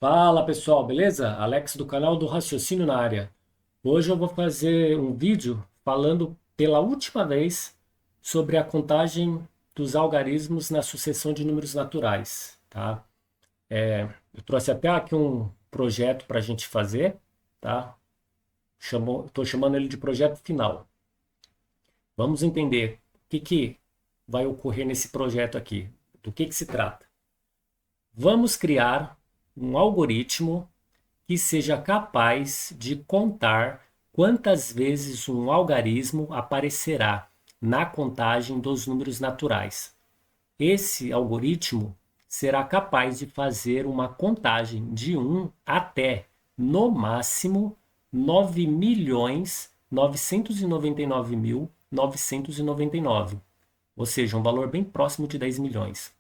Fala pessoal, beleza? Alex do canal do Raciocínio na área. Hoje eu vou fazer um vídeo falando pela última vez sobre a contagem dos algarismos na sucessão de números naturais, tá? Eu trouxe até aqui um projeto para a gente fazer, tá? Estou chamando ele de projeto final. Vamos entender o que vai ocorrer nesse projeto aqui, do que se trata. Vamos criar um algoritmo que seja capaz de contar quantas vezes um algarismo aparecerá na contagem dos números naturais. Esse algoritmo será capaz de fazer uma contagem de 1 até, no máximo, 9.999.999, ou seja, um valor bem próximo de 10 milhões.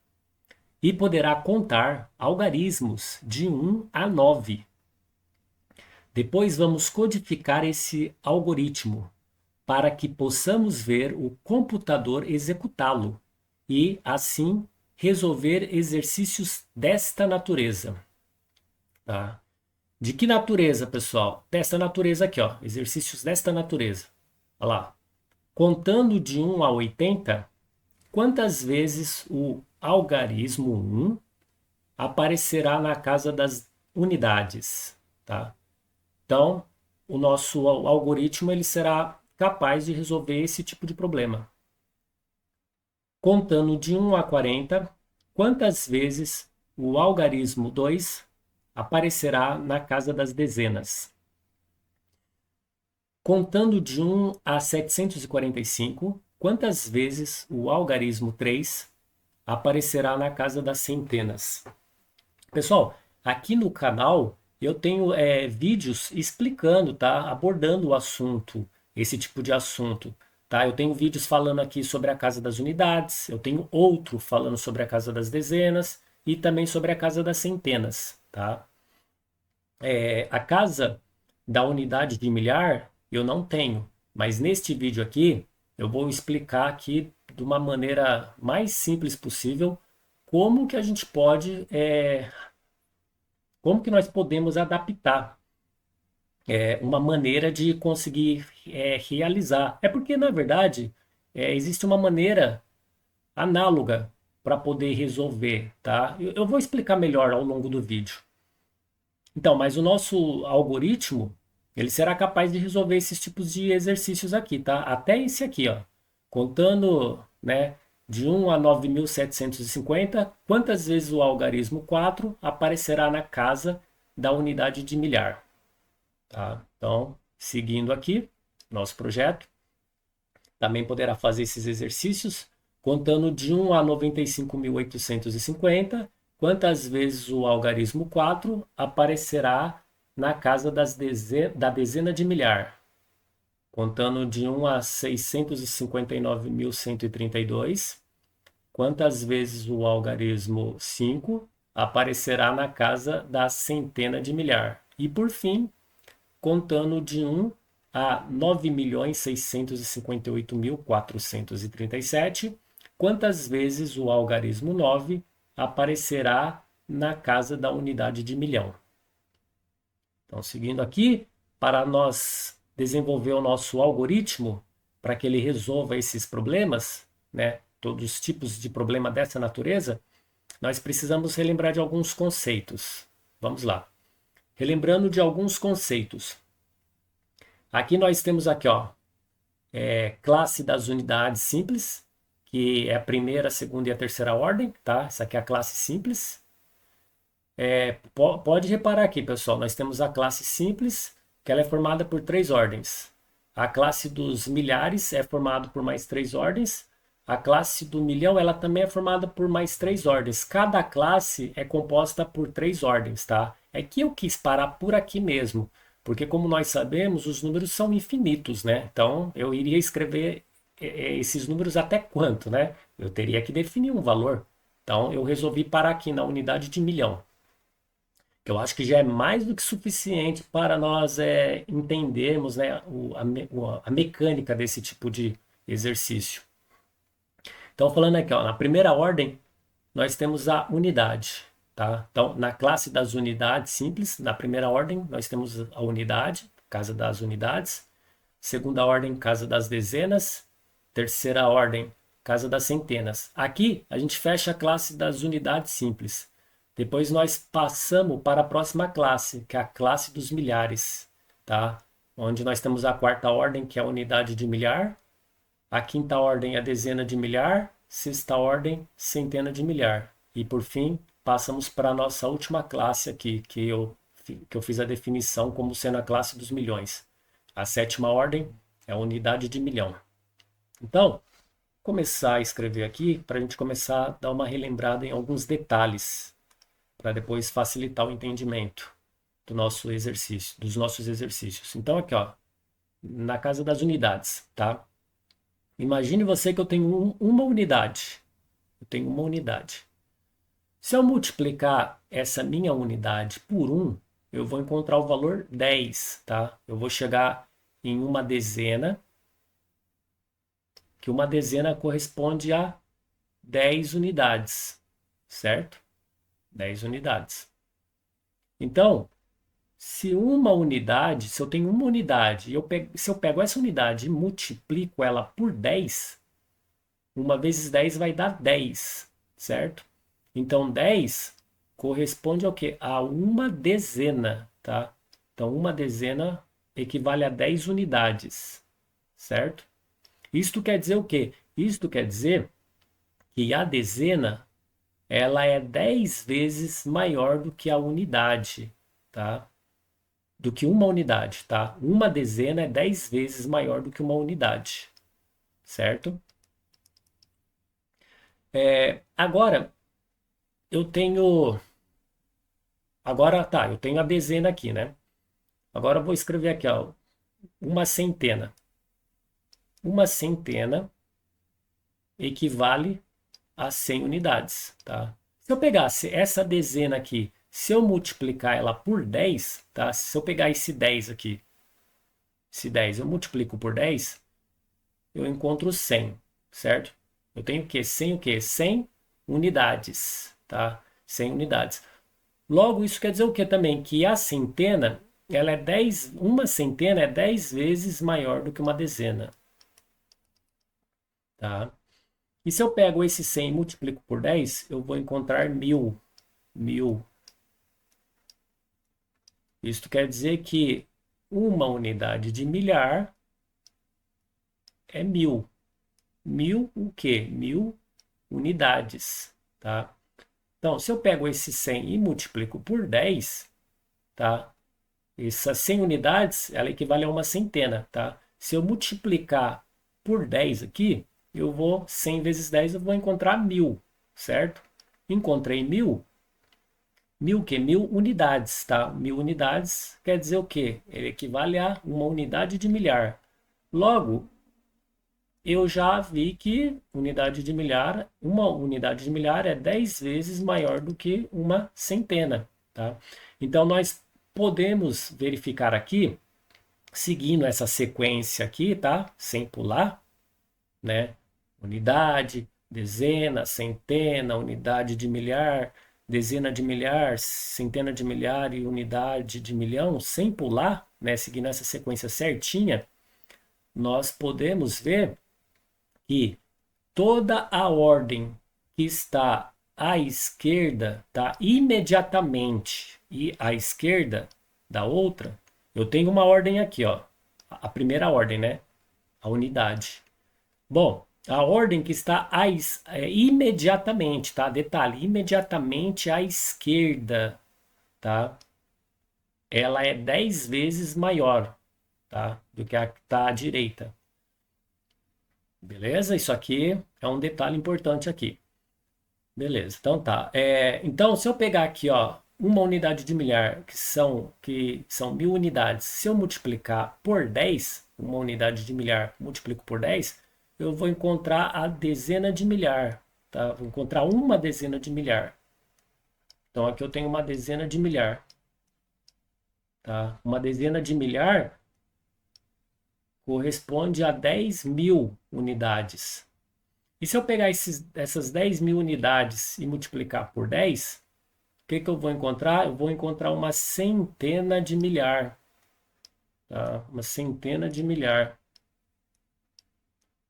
E poderá contar algarismos de 1 a 9. Depois vamos codificar esse algoritmo para que possamos ver o computador executá-lo e, assim, resolver exercícios desta natureza. Tá? De que natureza, pessoal? Desta natureza aqui, ó, exercícios desta natureza. Olha lá. Contando de 1 a 80, quantas vezes o algarismo 1 aparecerá na casa das unidades? Tá? Então, o nosso algoritmo ele será capaz de resolver esse tipo de problema. Contando de 1 a 40, quantas vezes o algarismo 2 aparecerá na casa das dezenas? Contando de 1 a 745, quantas vezes o algarismo 3 aparecerá na casa das centenas? Pessoal, aqui no canal eu tenho vídeos explicando, tá? Abordando o assunto, esse tipo de assunto, tá? Eu tenho vídeos falando aqui sobre a casa das unidades, eu tenho outro falando sobre a casa das dezenas e também sobre a casa das centenas, tá? A casa da unidade de milhar eu não tenho, mas neste vídeo aqui eu vou explicar aqui de uma maneira mais simples possível como que a gente pode como que nós podemos adaptar uma maneira de conseguir realizar. É porque, na verdade, existe uma maneira análoga para poder resolver, tá? Eu vou explicar melhor ao longo do vídeo. Então, mas o nosso algoritmo, ele será capaz de resolver esses tipos de exercícios aqui, tá? Até esse aqui, ó. Contando, né, de 1 a 9.750, quantas vezes o algarismo 4 aparecerá na casa da unidade de milhar, tá? Então, seguindo aqui, nosso projeto, também poderá fazer esses exercícios, contando de 1 a 95.850, quantas vezes o algarismo 4 aparecerá na casa da dezena de milhar, contando de 1 a 659.132, quantas vezes o algarismo 5 aparecerá na casa da centena de milhar. E por fim, contando de 1 a 9.658.437, quantas vezes o algarismo 9 aparecerá na casa da unidade de milhão. Então, seguindo aqui, para nós desenvolver o nosso algoritmo, para que ele resolva esses problemas, né, todos os tipos de problema dessa natureza, nós precisamos relembrar de alguns conceitos. Vamos lá. Relembrando de alguns conceitos. Aqui nós temos aqui, ó, classe das unidades simples, que é a primeira, a segunda e a terceira ordem, tá? Essa aqui é a classe simples. Pode reparar aqui, pessoal, nós temos a classe simples, que ela é formada por 3 ordens. A classe dos milhares é formada por mais 3 ordens. A classe do milhão, ela também é formada por mais 3 ordens. Cada classe é composta por 3 ordens, tá? É que eu quis parar por aqui mesmo, porque como nós sabemos, os números são infinitos, né? Então, eu iria escrever esses números até quanto, né? Eu teria que definir um valor. Então, eu resolvi parar aqui na unidade de milhão. Eu acho que já é mais do que suficiente para nós entendermos, né, a mecânica desse tipo de exercício. Então, falando aqui, ó, na primeira ordem, nós temos a unidade. tá? Então, na classe das unidades simples, na primeira ordem, nós temos a unidade, casa das unidades. Segunda ordem, casa das dezenas. Terceira ordem, casa das centenas. Aqui, a gente fecha a classe das unidades simples. Depois nós passamos para a próxima classe, que é a classe dos milhares, tá? Onde nós temos a quarta ordem, que é a unidade de milhar. A quinta ordem é a dezena de milhar. Sexta ordem, centena de milhar. E por fim, passamos para a nossa última classe aqui, que eu fiz a definição como sendo a classe dos milhões. A sétima ordem é a unidade de milhão. Então, começar a escrever aqui para a gente começar a dar uma relembrada em alguns detalhes, para depois facilitar o entendimento do nosso exercício, dos nossos exercícios. Então, aqui, ó, na casa das unidades, tá? Imagine você que eu tenho uma unidade. Eu tenho uma unidade. Se eu multiplicar essa minha unidade por 1, eu vou encontrar o valor 10, tá? Eu vou chegar em uma dezena, que uma dezena corresponde a 10 unidades, certo? 10 unidades. Então, se eu tenho uma unidade, se eu pego essa unidade e multiplico ela por 10, 1 vezes 10 vai dar 10, certo? Então, 10 corresponde ao quê? A uma dezena, tá? Então, uma dezena equivale a 10 unidades, certo? Isto quer dizer o quê? Isto quer dizer que a dezena, ela é 10 vezes maior do que a unidade, tá? Do que uma unidade, tá? Uma dezena é 10 vezes maior do que uma unidade, certo? Agora, eu tenho... Agora, tá, eu tenho a dezena aqui, né? Agora eu vou escrever aqui, ó, uma centena. Uma centena equivale a 100 unidades, tá? Se eu pegasse essa dezena aqui, se eu multiplicar ela por 10, tá? Se eu pegar esse 10 aqui, esse 10 eu multiplico por 10, eu encontro 100, certo? Eu tenho o quê? 100 o quê? 100 unidades, tá? 100 unidades. Logo, isso quer dizer o quê também? Que a centena, ela é 10, uma centena é 10 vezes maior do que uma dezena, tá? E se eu pego esse 100 e multiplico por 10, eu vou encontrar 1000. 1000. Isto quer dizer que uma unidade de milhar é 1000. 1000 o quê? 1000 unidades, tá? Então, se eu pego esse 100 e multiplico por 10, tá? Essas 100 unidades, ela equivale a uma centena, tá? Se eu multiplicar por 10 aqui, 100 vezes 10, eu vou encontrar 1000, certo? Encontrei 1000. 1000 o quê? 1000 unidades, tá? 1000 unidades quer dizer o quê? Ele equivale a uma unidade de milhar. Logo, eu já vi que uma unidade de milhar é 10 vezes maior do que uma centena, tá? Então, nós podemos verificar aqui, seguindo essa sequência aqui, tá? Sem pular, né? Unidade, dezena, centena, unidade de milhar, dezena de milhar, centena de milhar e unidade de milhão, sem pular, né? Seguindo essa sequência certinha, nós podemos ver que toda a ordem que está à esquerda, tá? Imediatamente e à esquerda da outra, eu tenho uma ordem aqui, ó. A primeira ordem, né? A unidade. Bom, a ordem que está imediatamente, tá? Detalhe, imediatamente à esquerda, tá? Ela é 10 vezes maior, tá? Do que a que está à direita. Beleza? Isso aqui é um detalhe importante aqui. Beleza, então tá. Então, se eu pegar aqui, ó, uma unidade de milhar, que são 1000 unidades, se eu multiplicar por 10, uma unidade de milhar, multiplico por 10, eu vou encontrar a dezena de milhar, tá? Vou encontrar uma dezena de milhar. Então, aqui eu tenho uma dezena de milhar, tá? Uma dezena de milhar corresponde a 10.000 unidades. E se eu pegar essas 10.000 unidades e multiplicar por 10, que eu vou encontrar? Eu vou encontrar uma centena de milhar. Tá? Uma centena de milhar.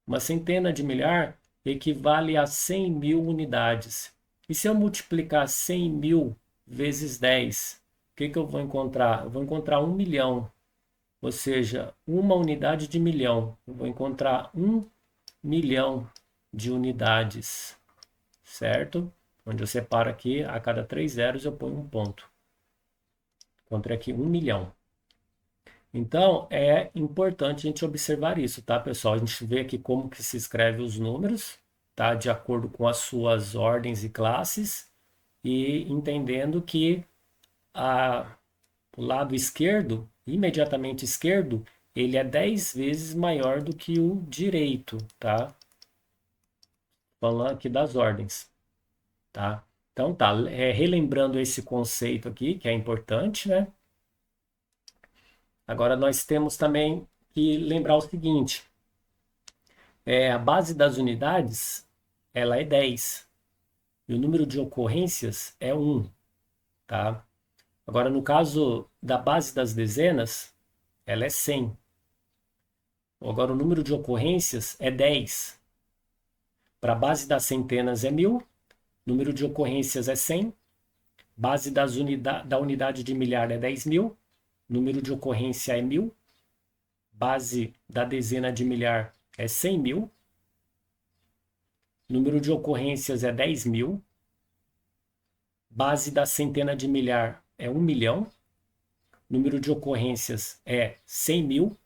Uma centena de milhar equivale a 100 mil unidades. E se eu multiplicar 100 mil vezes 10, o que eu vou encontrar? Eu vou encontrar 1 milhão, ou seja, uma unidade de milhão. Eu vou encontrar 1 milhão de unidades, certo? Onde eu separo aqui, a cada 3 zeros eu ponho um ponto. Encontrei aqui 1 milhão. Então, é importante a gente observar isso, tá, pessoal? A gente vê aqui como que se escreve os números, tá? De acordo com as suas ordens e classes, e entendendo que o lado esquerdo, imediatamente esquerdo, ele é 10 vezes maior do que o direito, tá? Falando aqui das ordens, tá? Então, tá, relembrando esse conceito aqui, que é importante, né? Agora nós temos também que lembrar o seguinte, a base das unidades, ela é 10 e o número de ocorrências é 1, tá? Agora, no caso da base das dezenas, ela é 100. Agora, o número de ocorrências é 10. Para a base das centenas é 1000, número de ocorrências é 100, base da unidade de milhar é 10.000, número de ocorrência é 1000, base da dezena de milhar é 100.000, número de ocorrências é 10.000, base da centena de milhar é 1 milhão, número de ocorrências é 100.000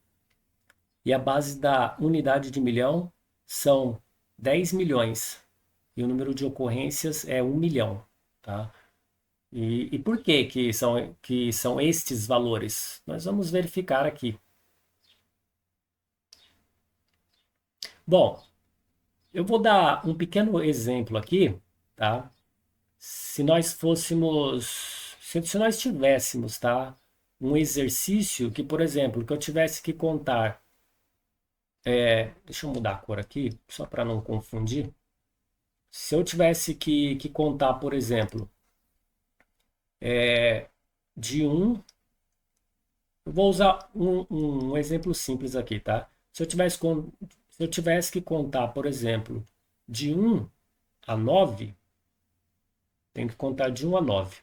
e a base da unidade de milhão são 10 milhões e o número de ocorrências é 1 milhão, tá? E por que são estes valores? Nós vamos verificar aqui. Bom, eu vou dar um pequeno exemplo aqui, tá? Se nós fôssemos, se nós tivéssemos, tá? Um exercício que, por exemplo, que eu tivesse que contar, deixa eu mudar a cor aqui, só para não confundir. Se eu tivesse que contar, por exemplo, de 1, eu vou usar um exemplo simples aqui, tá? Se eu tivesse que contar, por exemplo, de 1 a 9, tenho que contar de 1 a 9.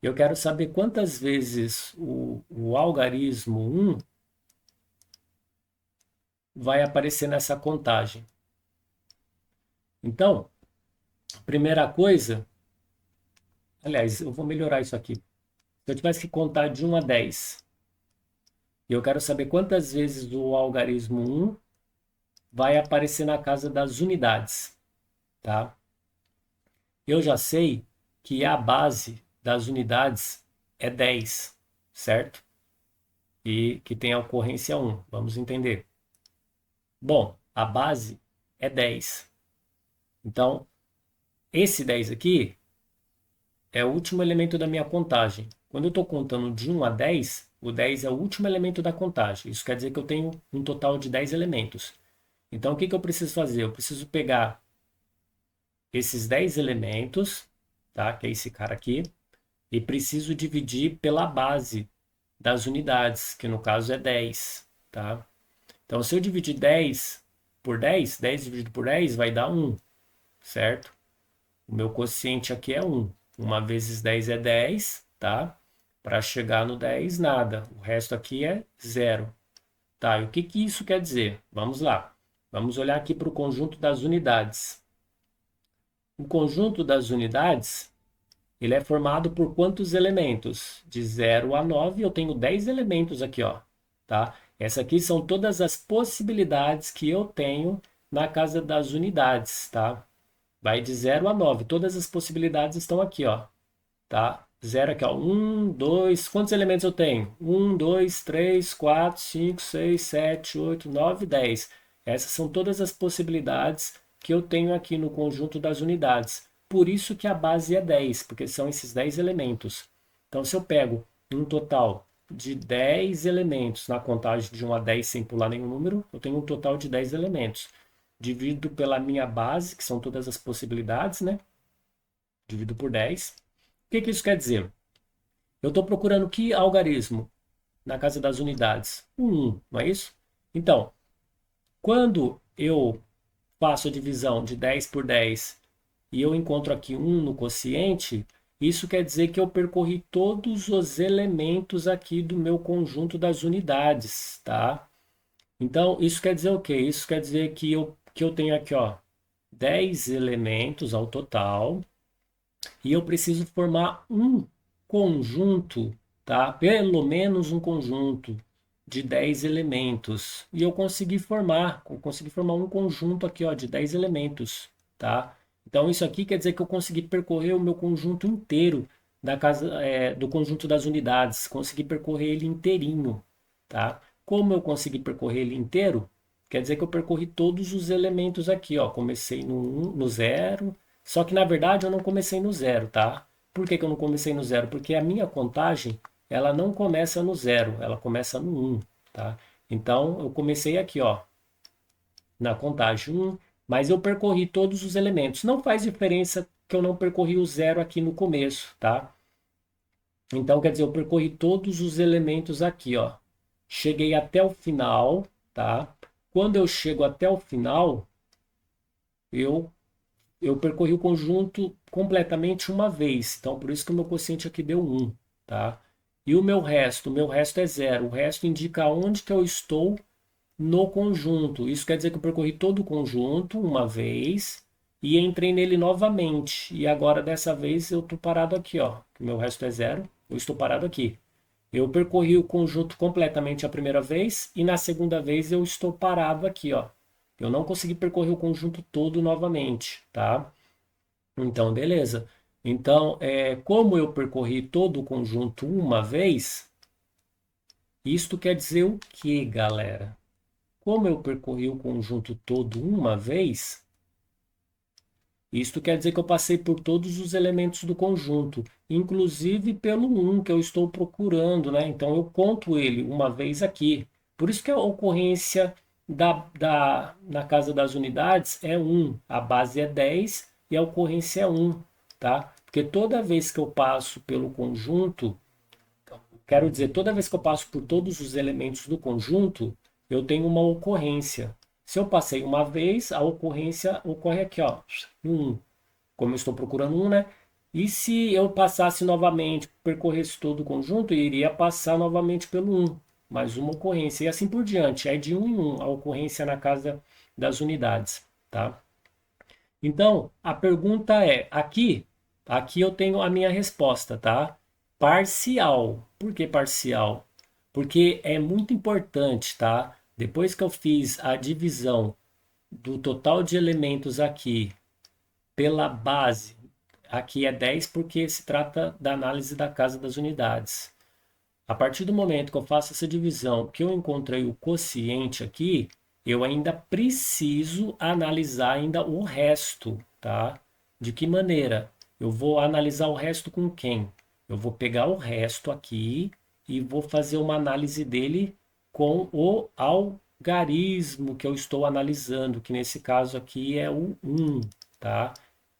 Eu quero saber quantas vezes o algarismo 1 vai aparecer nessa contagem. Então, primeira coisa, aliás, eu vou melhorar isso aqui. Se eu tivesse que contar de 1 a 10, e eu quero saber quantas vezes o algarismo 1 vai aparecer na casa das unidades, tá? Eu já sei que a base das unidades é 10, certo? E que tem a ocorrência 1. Vamos entender. Bom, a base é 10. Então, esse 10 aqui é o último elemento da minha contagem. Quando eu estou contando de 1 a 10, o 10 é o último elemento da contagem. Isso quer dizer que eu tenho um total de 10 elementos. Então, o que eu preciso fazer? Eu preciso pegar esses 10 elementos, tá? Que é esse cara aqui, e preciso dividir pela base das unidades, que no caso é 10, tá? Então, se eu dividir 10 por 10, 10 dividido por 10 vai dar 1, certo? O meu quociente aqui é 1. 1 vezes 10 é 10, tá? Para chegar no 10, nada. O resto aqui é 0. Tá, e o que que isso quer dizer? Vamos lá. Vamos olhar aqui para o conjunto das unidades. O conjunto das unidades, ele é formado por quantos elementos? De 0 a 9, eu tenho 10 elementos aqui, ó, tá? Essas aqui são todas as possibilidades que eu tenho na casa das unidades, tá? Vai de 0 a 9, todas as possibilidades estão aqui, ó, tá? 0 aqui, ó, 1, 2, quantos elementos eu tenho? 1, 2, 3, 4, 5, 6, 7, 8, 9, 10. Essas são todas as possibilidades que eu tenho aqui no conjunto das unidades. Por isso que a base é 10, porque são esses 10 elementos. Então, se eu pego um total de 10 elementos na contagem de 1 a 10 sem pular nenhum número, eu tenho um total de 10 elementos. Divido pela minha base, que são todas as possibilidades, né? Divido por 10. que isso quer dizer? Eu estou procurando que algarismo na casa das unidades? O 1, não é isso? Então, quando eu faço a divisão de 10 por 10 e eu encontro aqui 1 no quociente, isso quer dizer que eu percorri todos os elementos aqui do meu conjunto das unidades, tá? Então, isso quer dizer o quê? Isso quer dizer que eu tenho aqui, ó, 10 elementos ao total e eu preciso formar um conjunto, tá? Pelo menos um conjunto de 10 elementos. E eu consegui formar um conjunto aqui, ó, de 10 elementos, tá? Então isso aqui quer dizer que eu consegui percorrer o meu conjunto inteiro da casa, do conjunto das unidades, consegui percorrer ele inteirinho, tá? Como eu consegui percorrer ele inteiro, quer dizer que eu percorri todos os elementos aqui, ó. Comecei no 0, só que na verdade eu não comecei no 0, tá? Por que que eu não comecei no 0? Porque a minha contagem, ela não começa no 0, ela começa no 1, tá? Então eu comecei aqui, ó, na contagem 1, mas eu percorri todos os elementos. Não faz diferença que eu não percorri o 0 aqui no começo, tá? Então quer dizer, eu percorri todos os elementos aqui, ó. Cheguei até o final, tá? Quando eu chego até o final, eu eu percorri o conjunto completamente uma vez. Então, por isso que o meu quociente aqui deu 1, tá? E o meu resto é 0. O resto indica onde que eu estou no conjunto. Isso quer dizer que eu percorri todo o conjunto uma vez e entrei nele novamente. E agora, dessa vez, eu estou parado aqui, ó. O meu resto é 0, eu estou parado aqui. Eu percorri o conjunto completamente a primeira vez e na segunda vez eu estou parado aqui, ó. Eu não consegui percorrer o conjunto todo novamente, tá? Então, beleza. Então, como eu percorri todo o conjunto uma vez, isto quer dizer o que, galera? Como eu percorri o conjunto todo uma vez, isto quer dizer que eu passei por todos os elementos do conjunto, inclusive pelo um que eu estou procurando, né? Então, eu conto ele uma vez aqui. Por isso que a ocorrência na casa das unidades é 1, a base é 10 e a ocorrência é 1, tá? Porque toda vez que eu passo pelo conjunto, quero dizer, toda vez que eu passo por todos os elementos do conjunto, eu tenho uma ocorrência. Se eu passei uma vez, a ocorrência ocorre aqui, ó, no 1. Como eu estou procurando 1, né? E se eu passasse novamente, percorresse todo o conjunto, eu iria passar novamente pelo 1. Mais uma ocorrência. E assim por diante. É de 1 em 1 a ocorrência na casa das unidades, tá? Então, a pergunta é, aqui eu tenho a minha resposta, tá? Parcial. Por que parcial? Porque é muito importante, tá? Depois que eu fiz a divisão do total de elementos aqui pela base, aqui é 10 porque se trata da análise da casa das unidades. A partir do momento que eu faço essa divisão, que eu encontrei o quociente aqui, eu ainda preciso analisar ainda o resto, tá? De que maneira? Eu vou analisar o resto com quem? Eu vou pegar o resto aqui e vou fazer uma análise dele com o algarismo que eu estou analisando, que nesse caso aqui é o 1, tá?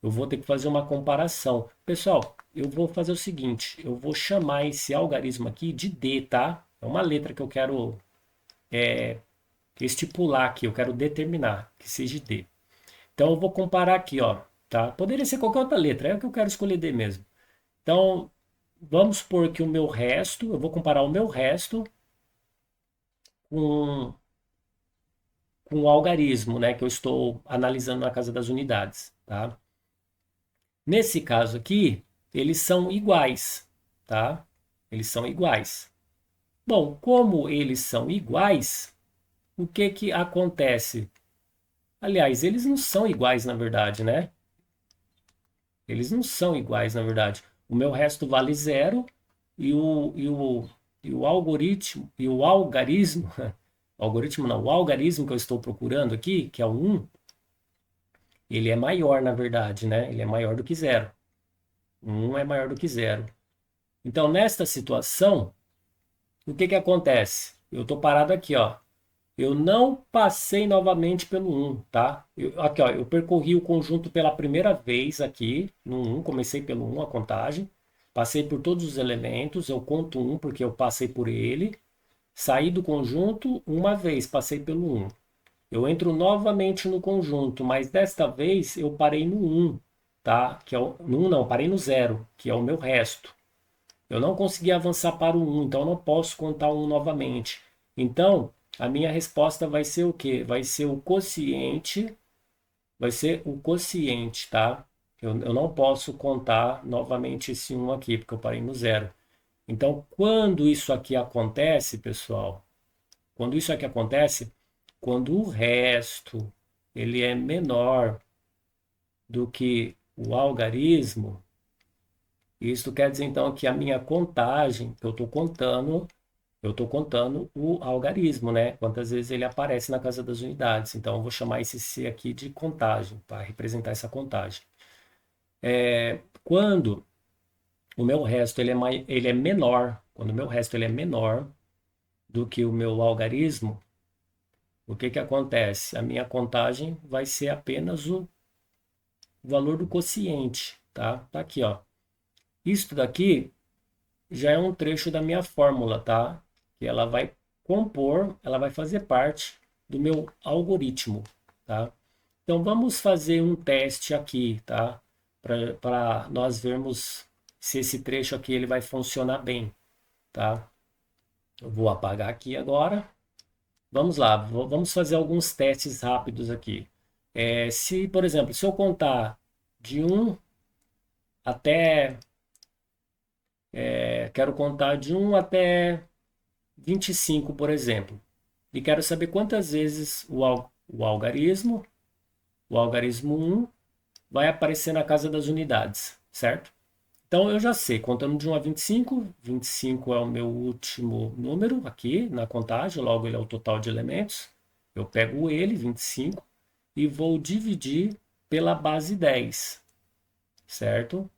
Eu vou ter que fazer uma comparação. Pessoal, eu vou fazer o seguinte, eu vou chamar esse algarismo aqui de D, tá? É uma letra que eu quero estipular aqui, eu quero determinar que seja D. Então eu vou comparar aqui, ó, tá? Poderia ser qualquer outra letra, é o que eu quero escolher D mesmo. Então, vamos supor que o meu resto, eu vou comparar o meu resto com, com o algarismo, né, que eu estou analisando na casa das unidades, tá? Nesse caso aqui, eles são iguais, tá? Eles são iguais. Bom, como eles são iguais, o que que acontece? Aliás, eles não são iguais na verdade, né? Eles não são iguais na verdade. O meu resto vale zero e o algoritmo e o algarismo, o algoritmo não, o algarismo que eu estou procurando aqui, que é o 1, ele é maior na verdade, né? Ele é maior do que zero. 1 é maior do que zero. Então, nesta situação, o que que acontece? Eu estou parado aqui, ó. Eu não passei novamente pelo 1, tá? Aqui, ó, eu percorri o conjunto pela primeira vez aqui, no 1, comecei pelo 1 a contagem. Passei por todos os elementos, eu conto um porque eu passei por ele. Saí do conjunto uma vez, passei pelo um. Eu entro novamente no conjunto, mas desta vez eu parei no um, tá? Que é no 1 não, parei no zero, que é o meu resto. Eu não consegui avançar para o um, então eu não posso contar um novamente. Então, a minha resposta vai ser o quê? Vai ser o quociente, tá? Eu não posso contar novamente esse um aqui, porque eu parei no zero. Então, quando isso aqui acontece, pessoal, quando isso aqui acontece, quando o resto ele é menor do que o algarismo, isso quer dizer então que a minha contagem, que eu estou contando o algarismo, né? Quantas vezes ele aparece na casa das unidades. Então, eu vou chamar esse C aqui de contagem, para representar essa contagem. Quando o meu resto ele é menor, quando o meu resto ele é menor do que o meu algarismo, o que que acontece? A minha contagem vai ser apenas o valor do quociente, tá? Tá aqui, ó. Isto daqui já é um trecho da minha fórmula, tá? Que ela vai compor, ela vai fazer parte do meu algoritmo, tá? Então vamos fazer um teste aqui, tá? Para nós vermos se esse trecho aqui ele vai funcionar bem, tá? Eu vou apagar aqui agora. Vamos lá, vamos fazer alguns testes rápidos aqui. Se, por exemplo, se eu contar de um até quero contar de um até 25, por exemplo. E quero saber quantas vezes o algarismo um vai aparecer na casa das unidades, certo? Então eu já sei, contando de 1 a 25, 25 é o meu último número aqui na contagem, logo ele é o total de elementos. Eu pego ele, 25, e vou dividir pela base 10, certo?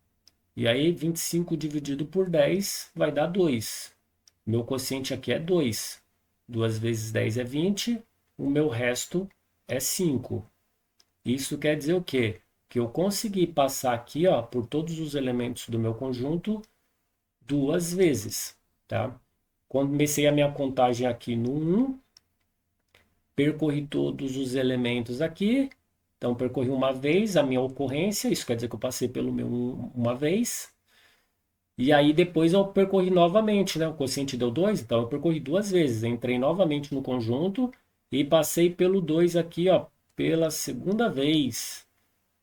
E aí 25 dividido por 10 vai dar 2. Meu quociente aqui é 2. 2 vezes 10 é 20. O meu resto é 5. Isso quer dizer o quê? Que eu consegui passar aqui, ó, por todos os elementos do meu conjunto duas vezes, tá? Quando comecei a minha contagem aqui no 1, percorri todos os elementos aqui. Então, percorri uma vez a minha ocorrência, isso quer dizer que eu passei pelo meu 1 uma vez. E aí depois eu percorri novamente, né? O quociente deu 2, então eu percorri duas vezes. Entrei novamente no conjunto e passei pelo 2 aqui, ó, pela segunda vez.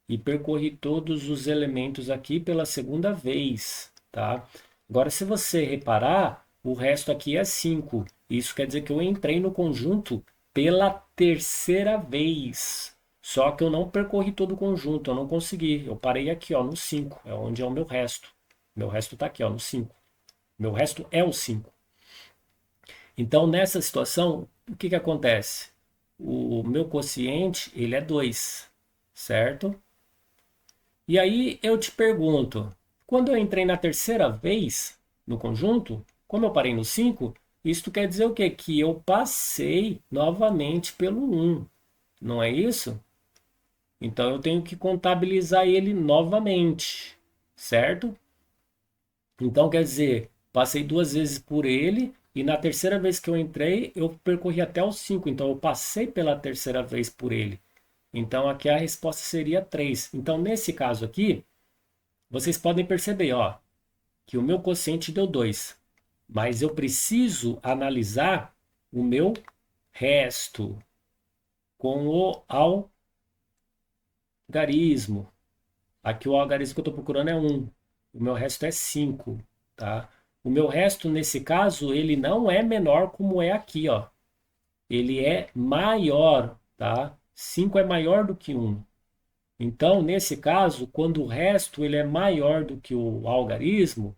E percorri todos os elementos aqui pela segunda vez, tá? Agora, se você reparar, o resto aqui é 5. Isso quer dizer que eu entrei no conjunto pela terceira vez. Só que eu não percorri todo o conjunto, eu não consegui. Eu parei aqui, ó, no 5, é onde é o meu resto. Meu resto está aqui, ó, no 5. Meu resto é o 5. Então, nessa situação, o que que acontece? O meu quociente, ele é 2, certo? E aí eu te pergunto, quando eu entrei na terceira vez no conjunto, como eu parei no 5, isto quer dizer o quê? Que eu passei novamente pelo 1, não é isso? Então eu tenho que contabilizar ele novamente, certo? Então quer dizer, passei duas vezes por ele e na terceira vez que eu entrei, eu percorri até o 5. Então eu passei pela terceira vez por ele. Então aqui a resposta seria 3. Então nesse caso aqui, vocês podem perceber, ó, que o meu quociente deu 2. Mas eu preciso analisar o meu resto com o algarismo. Aqui o algarismo que eu estou procurando é 1. O meu resto é 5, tá? O meu resto, nesse caso, ele não é menor como é aqui, ó. Ele é maior, tá? 5 é maior do que 1. Então, nesse caso, quando o resto ele é maior do que o algarismo,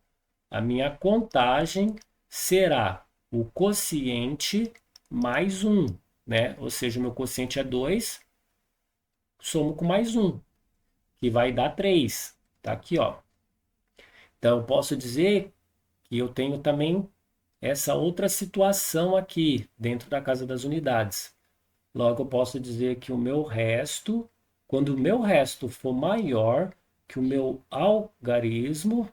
a minha contagem será o quociente mais 1, né? Ou seja, o meu quociente é 2, somo com mais 1, que vai dar 3. Tá aqui, ó. Então, eu posso dizer que eu tenho também essa outra situação aqui dentro da casa das unidades. Logo, eu posso dizer que o meu resto, quando o meu resto for maior que o meu algarismo,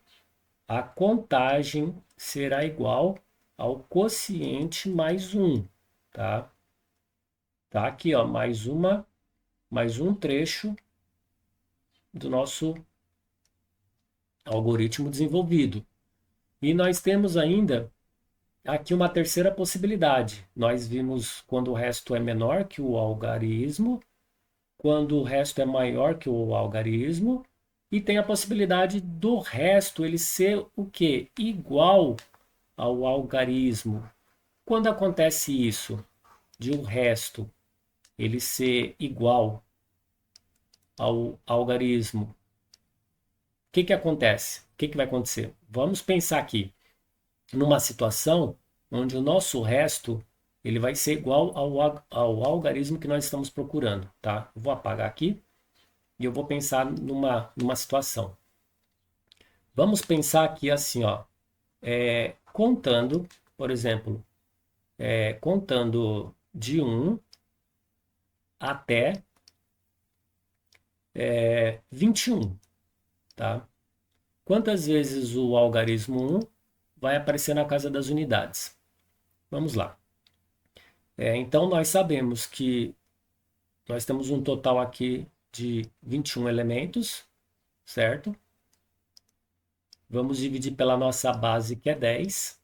a contagem será igual ao quociente mais um, tá? Tá aqui, ó, mais um trecho do nosso algoritmo desenvolvido. E nós temos ainda aqui uma terceira possibilidade. Nós vimos quando o resto é menor que o algarismo, quando o resto é maior que o algarismo, e tem a possibilidade do resto ele ser o quê? Igual ao algarismo. Quando acontece isso, de o resto ele ser igual ao algarismo, o que que acontece? O que que vai acontecer? Vamos pensar aqui numa situação onde o nosso resto ele vai ser igual ao algarismo que nós estamos procurando, tá? Eu vou apagar aqui e eu vou pensar numa situação. Vamos pensar aqui assim, ó, contando, por exemplo, contando de 1 até 21, tá? Quantas vezes o algarismo 1 vai aparecer na casa das unidades? Vamos lá. Então, nós sabemos que nós temos um total aqui de 21 elementos, certo? Vamos dividir pela nossa base, que é 10.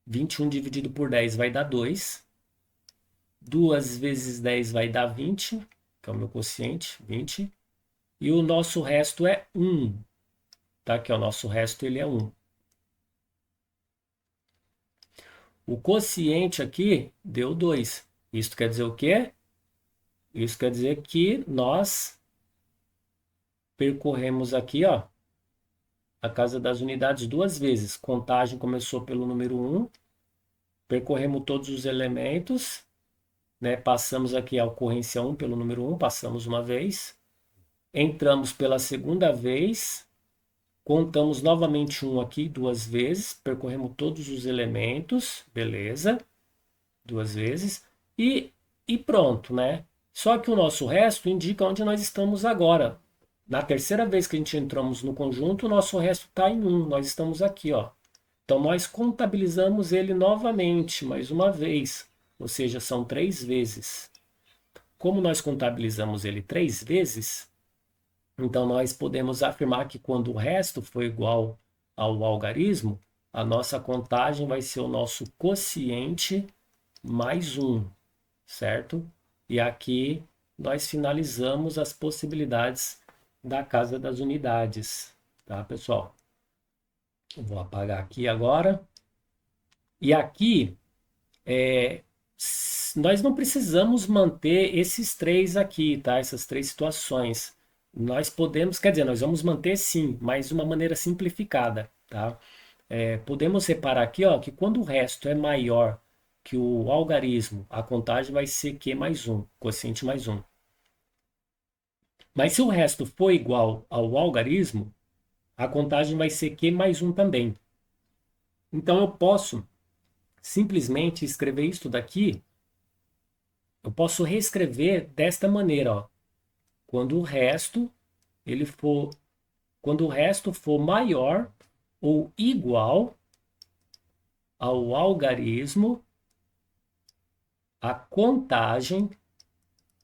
21 dividido por 10 vai dar 2. 2 vezes 10 vai dar 20, que é o meu quociente, 20. E o nosso resto é 1, tá? Que é o nosso resto, ele é 1. O quociente aqui deu 2. Isso quer dizer o quê? Isso quer dizer que nós percorremos aqui, ó, a casa das unidades duas vezes. Contagem começou pelo número 1, percorremos todos os elementos, né? Passamos aqui a ocorrência 1 pelo número 1, passamos uma vez. Entramos pela segunda vez, contamos novamente 1 aqui duas vezes, percorremos todos os elementos, beleza, duas vezes, e pronto, né? Só que o nosso resto indica onde nós estamos agora. Na terceira vez que a gente entramos no conjunto, o nosso resto está em 1, nós estamos aqui, ó. Então, nós contabilizamos ele novamente, mais uma vez, ou seja, são 3 vezes. Como nós contabilizamos ele 3 vezes, então nós podemos afirmar que quando o resto for igual ao algarismo, a nossa contagem vai ser o nosso quociente mais 1, certo? E aqui nós finalizamos as possibilidades da casa das unidades, tá, pessoal? Vou apagar aqui agora. E aqui, nós não precisamos manter esses três aqui, tá? Essas três situações. Nós podemos, quer dizer, nós vamos manter sim, mas de uma maneira simplificada, tá? Podemos separar aqui, ó, que quando o resto é maior que o algarismo, a contagem vai ser Q mais 1, quociente mais 1. Mas se o resto for igual ao algarismo, a contagem vai ser Q mais 1 também. Então eu posso simplesmente escrever isso daqui, eu posso reescrever desta maneira, ó. Quando o resto ele for, quando o resto for maior ou igual ao algarismo, a contagem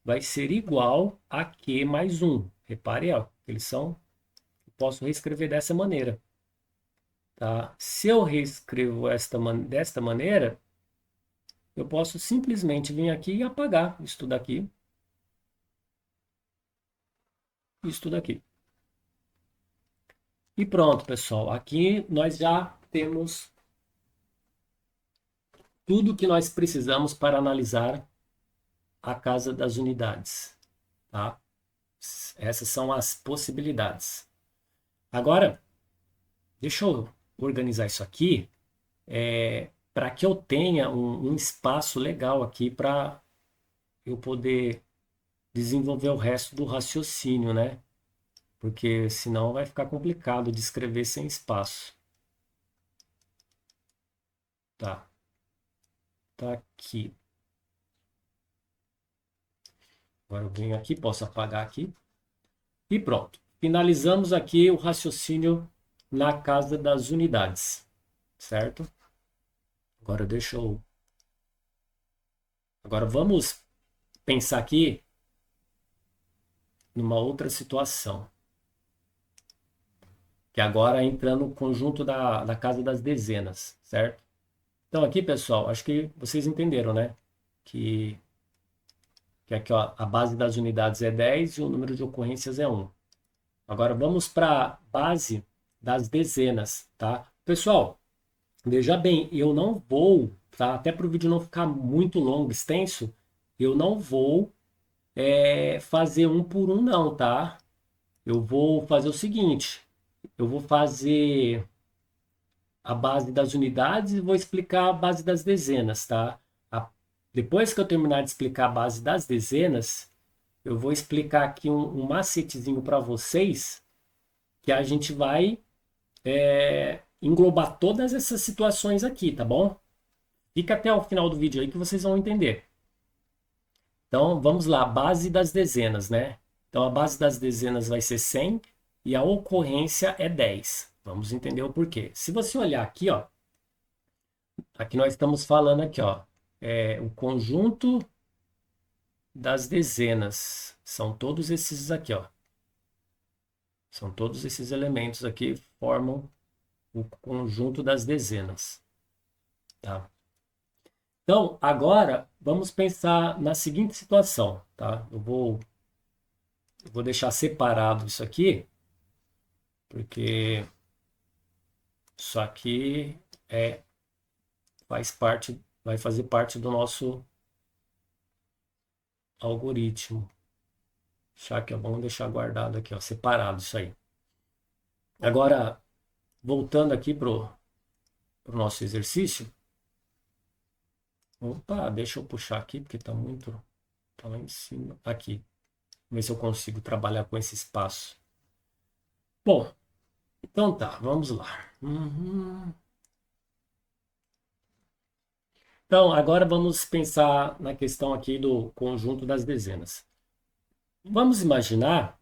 vai ser igual a Q mais 1. Repare, ó, eles são, eu posso reescrever dessa maneira. Tá? Se eu reescrevo desta maneira, eu posso simplesmente vir aqui e apagar isso daqui, isso daqui. E pronto, pessoal. Aqui nós já temos tudo que nós precisamos para analisar a casa das unidades. Tá? Essas são as possibilidades. Agora, deixa eu organizar isso aqui para que eu tenha um espaço legal aqui para eu poder desenvolver o resto do raciocínio, né? Porque senão vai ficar complicado de escrever sem espaço. Tá, tá aqui. Agora eu venho aqui, posso apagar aqui. E pronto. Finalizamos aqui o raciocínio na casa das unidades, certo? Agora deixa eu... Agora vamos pensar aqui numa outra situação. Que agora entra no conjunto da casa das dezenas, certo? Então aqui, pessoal, acho que vocês entenderam, né? Que aqui, ó, a base das unidades é 10 e o número de ocorrências é 1. Agora vamos para a base das dezenas, tá? Pessoal, veja bem, eu não vou, tá? Até para o vídeo não ficar muito longo, extenso, eu não vou fazer um por um não, tá? Eu vou fazer o seguinte, eu vou fazer a base das unidades e vou explicar a base das dezenas, tá? Depois que eu terminar de explicar a base das dezenas, eu vou explicar aqui um macetezinho para vocês que a gente vai englobar todas essas situações aqui, tá bom? Fica até o final do vídeo aí que vocês vão entender. Então, vamos lá, base das dezenas, né? Então, a base das dezenas vai ser 100 e a ocorrência é 10. Vamos entender o porquê. Se você olhar aqui, ó, aqui nós estamos falando aqui, ó, o conjunto das dezenas. São todos esses aqui, ó. São todos esses elementos aqui que formam o conjunto das dezenas, tá? Então, agora vamos pensar na seguinte situação, tá? Eu vou deixar separado isso aqui, porque isso aqui vai fazer parte do nosso algoritmo. Já que é bom deixar guardado aqui, ó, separado isso aí. Agora, voltando aqui pro nosso exercício. Opa, deixa eu puxar aqui, porque tá lá em cima. Aqui. Vamos ver se eu consigo trabalhar com esse espaço. Bom, então tá, vamos lá. Então, agora vamos pensar na questão aqui do conjunto das dezenas. Vamos imaginar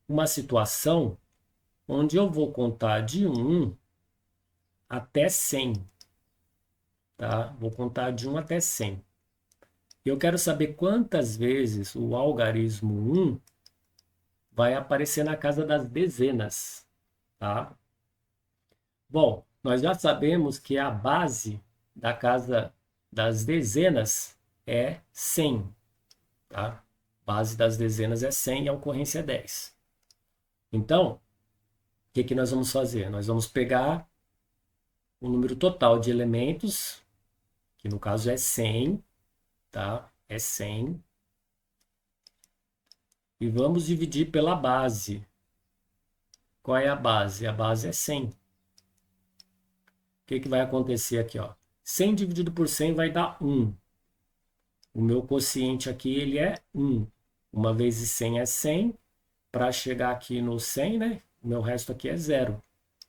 uma situação onde eu vou contar de 1 até 100. Tá? Vou contar de 1 até 100. Eu quero saber quantas vezes o algarismo 1 vai aparecer na casa das dezenas. Tá? Bom, nós já sabemos que a base da casa das dezenas é 100. Tá? Base das dezenas é 100 e a ocorrência é 10. Então, o que nós vamos fazer? Nós vamos pegar o número total de elementos, que no caso é 100, tá? É 100. E vamos dividir pela base. Qual é a base? A base é 100. O que vai acontecer aqui, ó? 100 dividido por 100 vai dar 1. O meu quociente aqui, ele é 1. 1 vezes 100 é 100. Para chegar aqui no 100, né? O meu resto aqui é 0.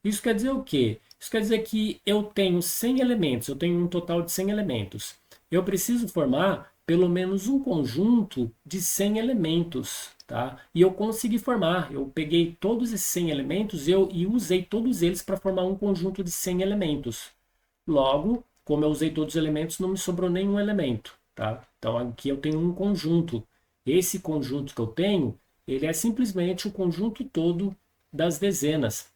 Isso quer dizer o quê? Isso quer dizer que eu tenho 100 elementos, eu tenho um total de 100 elementos. Eu preciso formar pelo menos um conjunto de 100 elementos, tá? E eu consegui formar, eu peguei todos esses 100 elementos e usei todos eles para formar um conjunto de 100 elementos. Logo, como eu usei todos os elementos, não me sobrou nenhum elemento, tá? Então aqui eu tenho um conjunto. Esse conjunto que eu tenho, ele é simplesmente o conjunto todo das dezenas.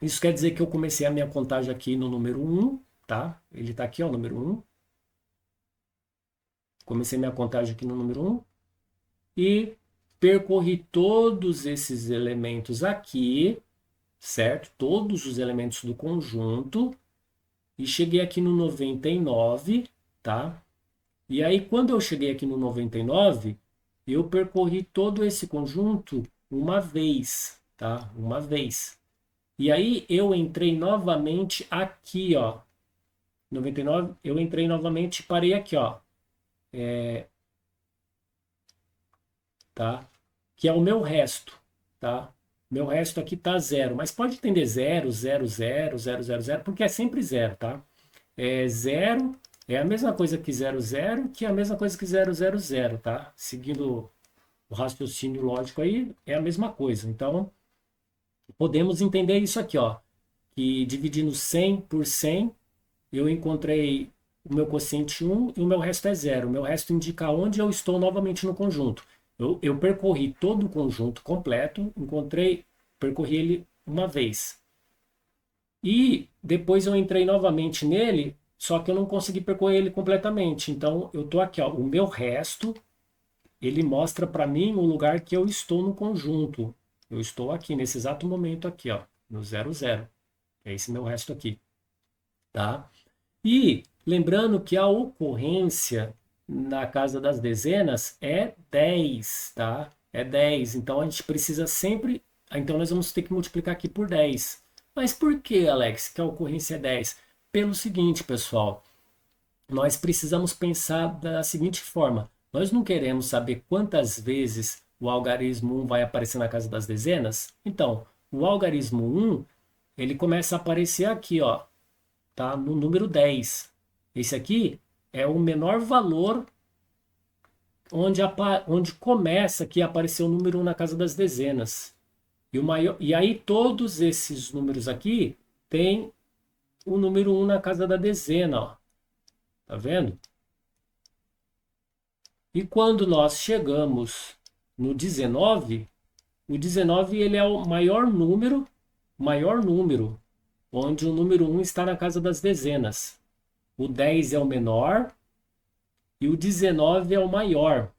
Isso quer dizer que eu comecei a minha contagem aqui no número 1, tá? Ele está aqui, ó, número 1. Comecei minha contagem aqui no número 1 e percorri todos esses elementos aqui, certo? Todos os elementos do conjunto e cheguei aqui no 99, tá? E aí, quando eu cheguei aqui no 99, eu percorri todo esse conjunto uma vez, tá? Uma vez. E aí eu entrei novamente aqui, ó. 99, eu entrei novamente e parei aqui, ó. Tá? Que é o meu resto, tá? Meu resto aqui tá 0, mas pode entender 0, 0, 0, 0, 0, 0, porque é sempre 0, tá? 0 é a mesma coisa que 0, 0, que é a mesma coisa que 0, 0, 0, tá? Seguindo o raciocínio lógico aí, é a mesma coisa. Então, podemos entender isso aqui, ó. que dividindo 100 por 100, eu encontrei o meu quociente 1 e o meu resto é 0. O meu resto indica onde eu estou novamente no conjunto. Eu percorri todo o conjunto completo, percorri ele uma vez. E depois eu entrei novamente nele, só que eu não consegui percorrer ele completamente. Então eu estou aqui, ó, o meu resto, ele mostra para mim o lugar que eu estou no conjunto. Eu estou aqui, nesse exato momento aqui, ó, no 0, 0. É esse meu resto aqui, tá? E lembrando que a ocorrência na casa das dezenas é 10, tá? É 10. Então a gente precisa sempre. Então nós vamos ter que multiplicar aqui por 10. Mas por que, Alex, que a ocorrência é 10? Pelo seguinte, pessoal. Nós precisamos pensar da seguinte forma. Nós não queremos saber quantas vezes o algarismo 1 vai aparecer na casa das dezenas? Então, o algarismo 1, ele começa a aparecer aqui, ó, tá? No número 10. Esse aqui é o menor valor onde começa aqui a aparecer o número 1 na casa das dezenas. E aí todos esses números aqui tem o número 1 na casa da dezena, ó. Tá vendo? E quando nós chegamos no 19, o 19 ele é o maior número, onde o número 1 está na casa das dezenas. O 10 é o menor e o 19 é o maior.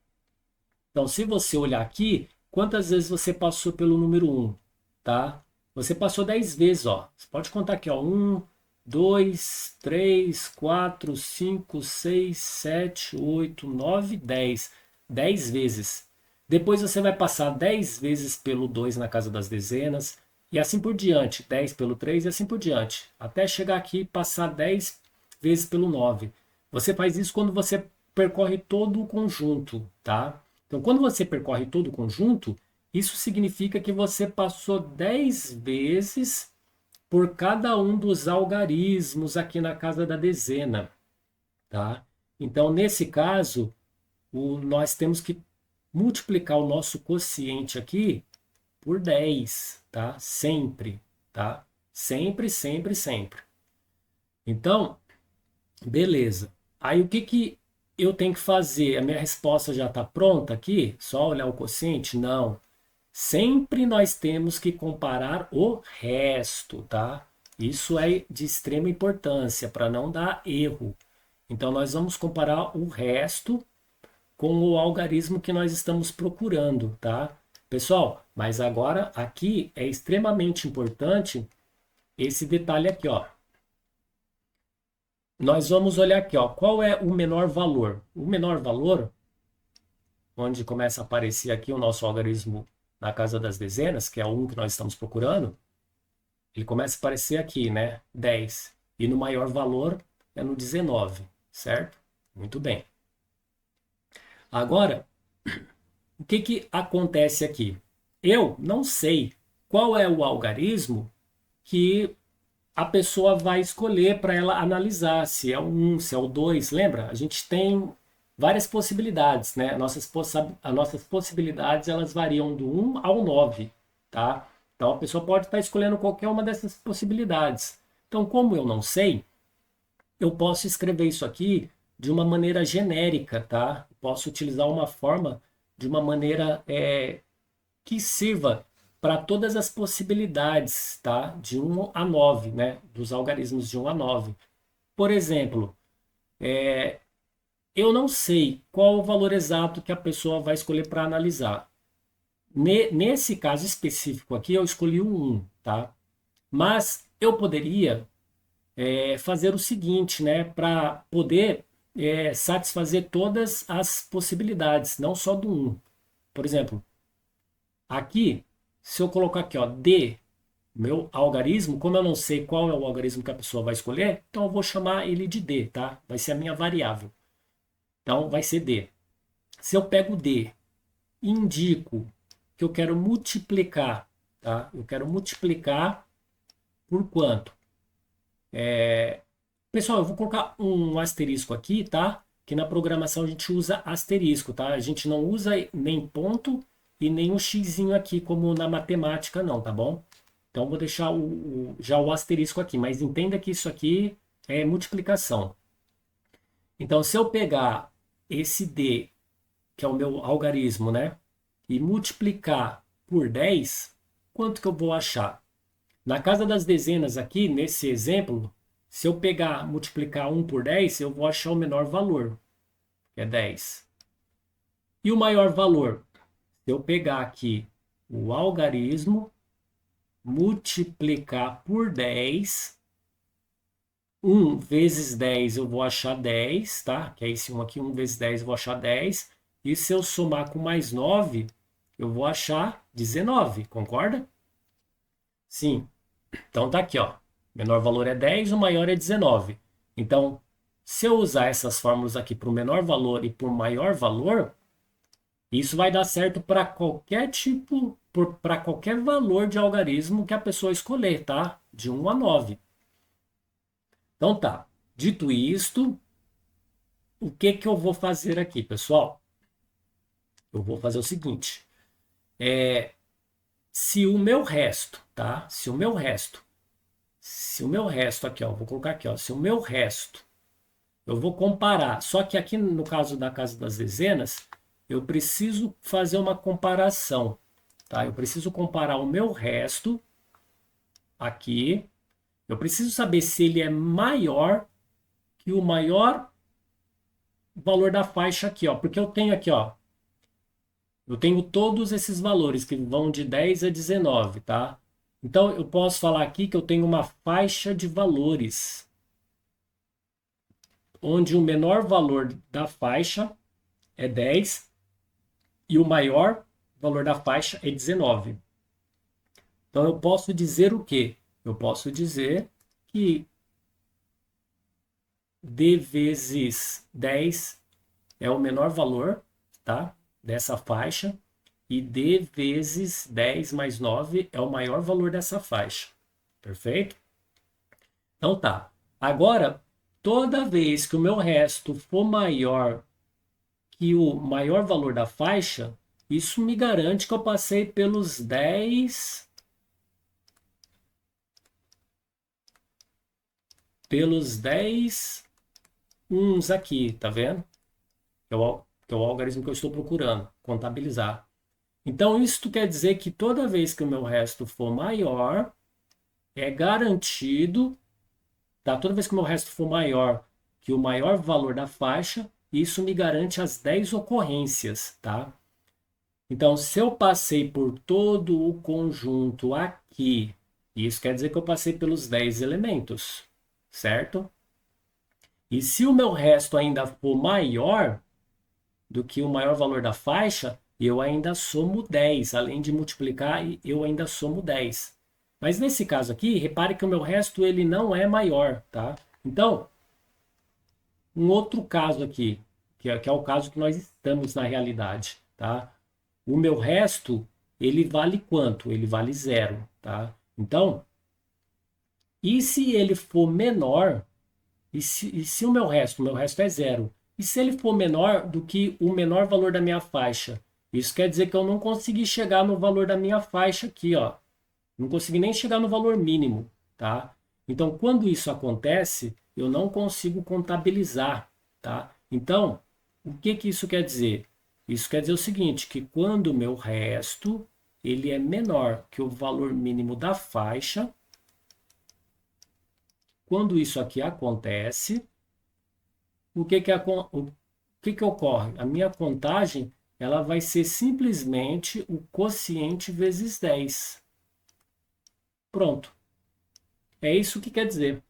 Então, se você olhar aqui, quantas vezes você passou pelo número 1, tá? Você passou 10 vezes, ó. Você pode contar aqui, ó. 1, 2, 3, 4, 5, 6, 7, 8, 9, 10. 10 vezes. Depois você vai passar 10 vezes pelo 2 na casa das dezenas. E assim por diante. 10 pelo 3 e assim por diante. Até chegar aqui e passar 10 vezes pelo 9. Você faz isso quando você percorre todo o conjunto, tá? Então, quando você percorre todo o conjunto, isso significa que você passou 10 vezes por cada um dos algarismos aqui na casa da dezena, tá? Então, nesse caso, nós temos que multiplicar o nosso quociente aqui por 10, tá? Sempre, tá? Sempre, sempre, sempre. Então, beleza. Aí o que eu tenho que fazer? A minha resposta já está pronta aqui? Só olhar o quociente? Não. Sempre nós temos que comparar o resto, tá? Isso é de extrema importância para não dar erro. Então nós vamos comparar o resto com o algarismo que nós estamos procurando, tá? Pessoal, mas agora aqui é extremamente importante esse detalhe aqui, ó. Nós vamos olhar aqui, ó, qual é o menor valor? O menor valor, onde começa a aparecer aqui o nosso algarismo na casa das dezenas, que é o 1 que nós estamos procurando, ele começa a aparecer aqui, né? 10. E no maior valor é no 19, certo? Muito bem. Agora, o que acontece aqui? Eu não sei qual é o algarismo que a pessoa vai escolher para ela analisar, se é o 1, se é o 2. Lembra? A gente tem várias possibilidades, né? As nossas possibilidades, elas variam do 1 ao 9, tá? Então, a pessoa pode estar escolhendo qualquer uma dessas possibilidades. Então, como eu não sei, eu posso escrever isso aqui de uma maneira genérica, tá? Posso utilizar uma forma de uma maneira que sirva para todas as possibilidades, tá? De 1 a 9, né? Dos algarismos de 1 a 9. Por exemplo, eu não sei qual o valor exato que a pessoa vai escolher para analisar. Nesse caso específico aqui, eu escolhi o 1, tá? Mas eu poderia fazer o seguinte, né? Para poder satisfazer todas as possibilidades, não só do 1. Por exemplo, aqui, se eu colocar aqui, ó, D, meu algarismo, como eu não sei qual é o algarismo que a pessoa vai escolher, então eu vou chamar ele de D, tá? Vai ser a minha variável. Então, vai ser D. Se eu pego D e indico que eu quero multiplicar, tá? Eu quero multiplicar por quanto? Pessoal, eu vou colocar um asterisco aqui, tá? Que na programação a gente usa asterisco, tá? A gente não usa nem ponto e nem um xizinho aqui, como na matemática, não, tá bom? Então, eu vou deixar já o asterisco aqui, mas entenda que isso aqui é multiplicação. Então, se eu pegar esse D, que é o meu algarismo, né? E multiplicar por 10, quanto que eu vou achar? Na casa das dezenas aqui, nesse exemplo, se eu pegar, multiplicar 1 por 10, eu vou achar o menor valor, que é 10. E o maior valor? Se eu pegar aqui o algarismo, multiplicar por 10, 1 vezes 10 eu vou achar 10, tá? Que é esse 1 aqui, 1 vezes 10 eu vou achar 10. E se eu somar com mais 9, eu vou achar 19, concorda? Sim. Então tá aqui, ó. O menor valor é 10, o maior é 19. Então, se eu usar essas fórmulas aqui para o menor valor e para o maior valor, isso vai dar certo para qualquer tipo, para qualquer valor de algarismo que a pessoa escolher, tá? De 1 a 9. Então tá. Dito isto, o que que eu vou fazer aqui, pessoal? Eu vou fazer o seguinte. Se o meu resto, tá? Se o meu resto aqui, ó, vou colocar aqui, ó, se o meu resto, eu vou comparar, só que aqui no caso da casa das dezenas, eu preciso fazer uma comparação, tá? Eu preciso comparar o meu resto aqui, eu preciso saber se ele é maior que o maior valor da faixa aqui, ó, porque eu tenho aqui, ó, eu tenho todos esses valores que vão de 10 a 19, tá? Então, eu posso falar aqui que eu tenho uma faixa de valores, onde o menor valor da faixa é 10 e o maior valor da faixa é 19. Então, eu posso dizer o quê? Eu posso dizer que D vezes 10 é o menor valor, tá? Dessa faixa. E D vezes 10 mais 9 é o maior valor dessa faixa. Perfeito? Então tá. Agora, toda vez que o meu resto for maior que o maior valor da faixa, isso me garante que eu passei pelos 10 uns aqui, tá vendo? Que é o algarismo que eu estou procurando, contabilizar. Então, isso quer dizer que toda vez que o meu resto for maior, é garantido, tá? Toda vez que o meu resto for maior que o maior valor da faixa, isso me garante as 10 ocorrências, tá? Então, se eu passei por todo o conjunto aqui, isso quer dizer que eu passei pelos 10 elementos, certo? E se o meu resto ainda for maior do que o maior valor da faixa, eu ainda somo 10. Além de multiplicar, eu ainda somo 10. Mas nesse caso aqui, repare que o meu resto ele não é maior, tá? Então, um outro caso aqui, que é o caso que nós estamos na realidade, tá? O meu resto, ele vale quanto? Ele vale zero, tá? Então, e se ele for menor, e se o meu resto é zero, e se ele for menor do que o menor valor da minha faixa? Isso quer dizer que eu não consegui chegar no valor da minha faixa aqui, ó. Não consegui nem chegar no valor mínimo, tá? Então, quando isso acontece, eu não consigo contabilizar, tá? Então, o que que isso quer dizer? Isso quer dizer o seguinte, que quando o meu resto ele é menor que o valor mínimo da faixa, quando isso aqui acontece, o que que ocorre? A minha contagem ela vai ser simplesmente o quociente vezes 10. Pronto. É isso que quer dizer.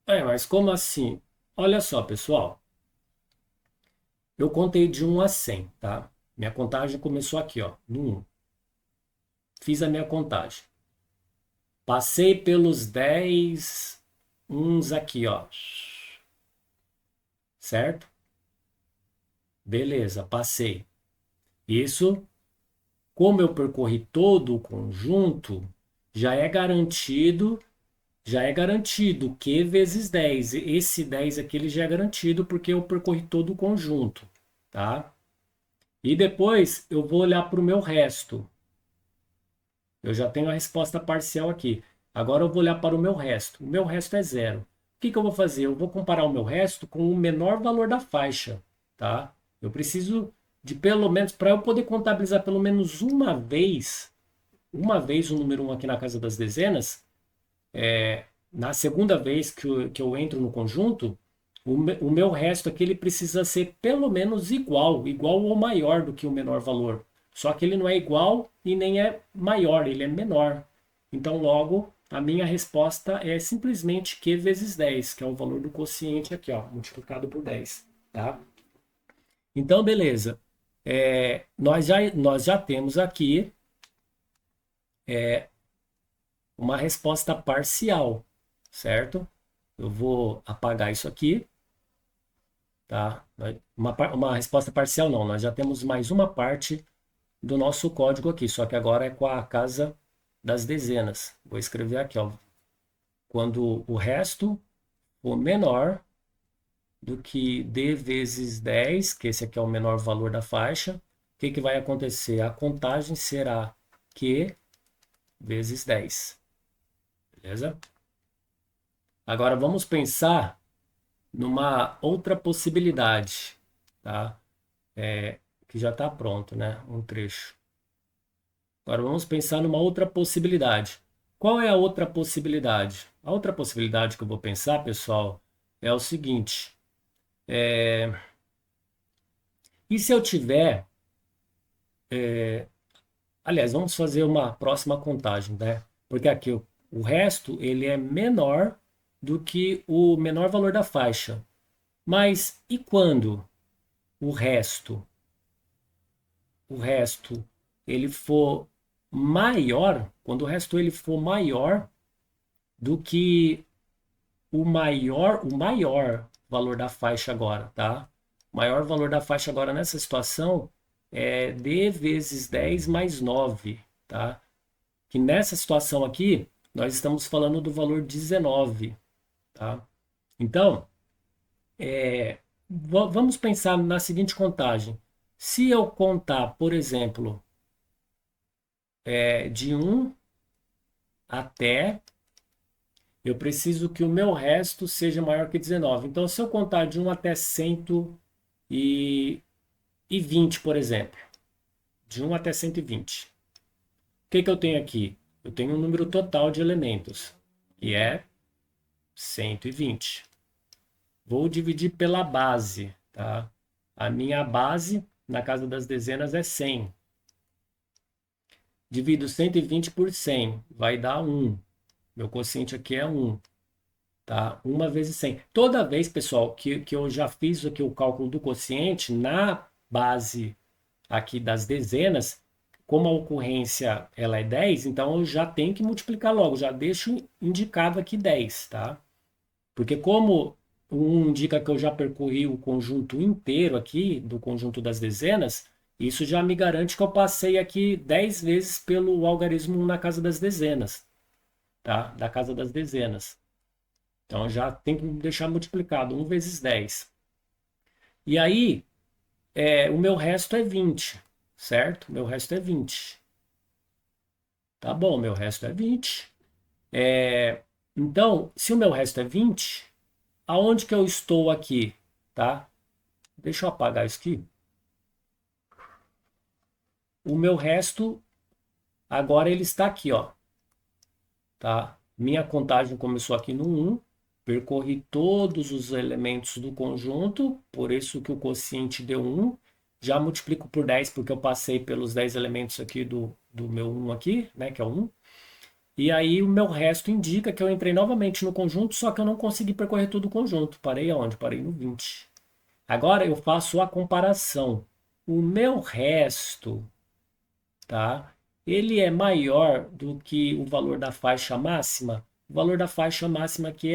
Mas como assim? Olha só, pessoal. Eu contei de 1 a 100, tá? Minha contagem começou aqui, ó, no 1. Fiz a minha contagem. Passei pelos 10 uns aqui, ó. Certo? Beleza, passei. Isso, como eu percorri todo o conjunto, já é garantido, Q vezes 10. Esse 10 aqui ele já é garantido porque eu percorri todo o conjunto, tá? E depois eu vou olhar para o meu resto. Eu já tenho a resposta parcial aqui. Agora eu vou olhar para o meu resto. O meu resto é zero. O que que eu vou fazer? Eu vou comparar o meu resto com o menor valor da faixa, tá? Eu preciso de pelo menos, para eu poder contabilizar pelo menos uma vez o número 1 aqui na casa das dezenas, na segunda vez que eu entro no conjunto, o meu resto aqui ele precisa ser pelo menos igual ou maior do que o menor valor. Só que ele não é igual e nem é maior, ele é menor. Então, logo, a minha resposta é simplesmente Q vezes 10, que é o valor do quociente aqui, ó, multiplicado por 10. Tá? Então, beleza. Nós já temos aqui uma resposta parcial, certo? Eu vou apagar isso aqui, tá? Uma resposta parcial não, nós já temos mais uma parte do nosso código aqui, só que agora é com a casa das dezenas. Vou escrever aqui, ó. Quando o resto for menor do que d vezes 10, que esse aqui é o menor valor da faixa, o que que vai acontecer? A contagem será Q vezes 10. Beleza? Agora vamos pensar numa outra possibilidade, tá? Que já está pronto, né? Um trecho. Agora vamos pensar numa outra possibilidade. Qual é a outra possibilidade? A outra possibilidade que eu vou pensar, pessoal, é o seguinte. E se eu tiver... aliás, vamos fazer uma próxima contagem, né? Porque aqui o resto ele é menor do que o menor valor da faixa. Mas e quando o resto ele for maior, quando o resto ele for maior do que o maior valor da faixa agora, tá? O maior valor da faixa agora nessa situação é d vezes 10 mais 9, tá? Que nessa situação aqui, nós estamos falando do valor 19, tá? Então, vamos pensar na seguinte contagem. Se eu contar, por exemplo, de 1 até, eu preciso que o meu resto seja maior que 19. Então, se eu contar de 1 até 120, por exemplo, de 1 até 120, o que que eu tenho aqui? Eu tenho um número total de elementos, que é 120. Vou dividir pela base, tá? A minha base, na casa das dezenas, é 100. Divido 120 por 100, vai dar 1. Meu quociente aqui é 1. Tá? 1 vezes 100. Toda vez, pessoal, que eu já fiz aqui o cálculo do quociente, na base aqui das dezenas, como a ocorrência ela é 10, então eu já tenho que multiplicar logo, já deixo indicado aqui 10, tá? Porque como um indica que eu já percorri o conjunto inteiro aqui, do conjunto das dezenas, isso já me garante que eu passei aqui 10 vezes pelo algarismo na casa das dezenas, tá? Da casa das dezenas. Então já tem que deixar multiplicado 1 vezes 10. E aí, o meu resto é 20, certo? Meu resto é 20. Tá bom, meu resto é 20. Então, se o meu resto é 20, aonde que eu estou aqui? Tá? Deixa eu apagar isso aqui. O meu resto, agora ele está aqui, ó. Tá? Minha contagem começou aqui no 1. Percorri todos os elementos do conjunto, por isso que o quociente deu 1. Já multiplico por 10, porque eu passei pelos 10 elementos aqui do meu 1 aqui, né, que é o 1. E aí o meu resto indica que eu entrei novamente no conjunto, só que eu não consegui percorrer todo o conjunto. Parei aonde? Parei no 20. Agora eu faço a comparação. O meu resto, tá? Ele é maior do que o valor da faixa máxima? O valor da faixa máxima aqui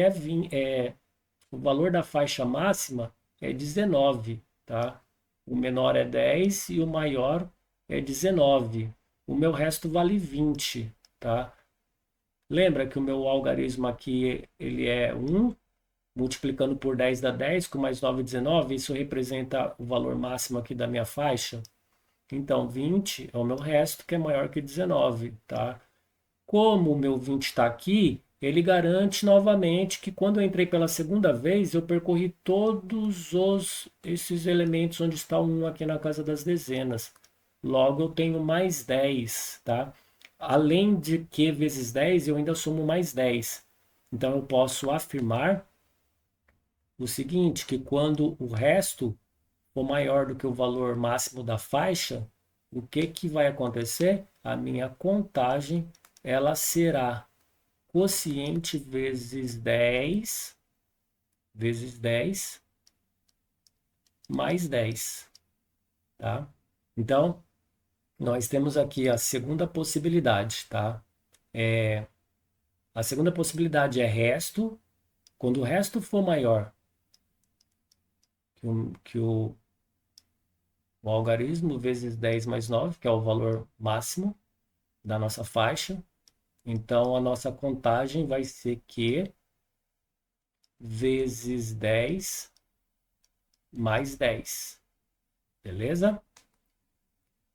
o valor da faixa máxima é 19, tá? O menor é 10 e o maior é 19. O meu resto vale 20, tá? Lembra que o meu algarismo aqui ele é 1, multiplicando por 10 dá 10, com mais 9, 19, isso representa o valor máximo aqui da minha faixa. Então, 20 é o meu resto, que é maior que 19, tá? como o meu 20 está aqui, ele garante novamente que quando eu entrei pela segunda vez, eu percorri todos esses elementos onde está o 1 aqui na casa das dezenas. Logo, eu tenho mais 10, tá? Além de que vezes 10, eu ainda somo mais 10. Então, eu posso afirmar o seguinte, que quando o resto for maior do que o valor máximo da faixa, o que que vai acontecer? A minha contagem, ela será quociente vezes 10 mais 10, tá? Então, nós temos aqui a segunda possibilidade, tá? A segunda possibilidade é resto. Quando o resto for maior que o algarismo vezes 10 mais 9, que é o valor máximo da nossa faixa, então a nossa contagem vai ser Q vezes 10 mais 10. Beleza?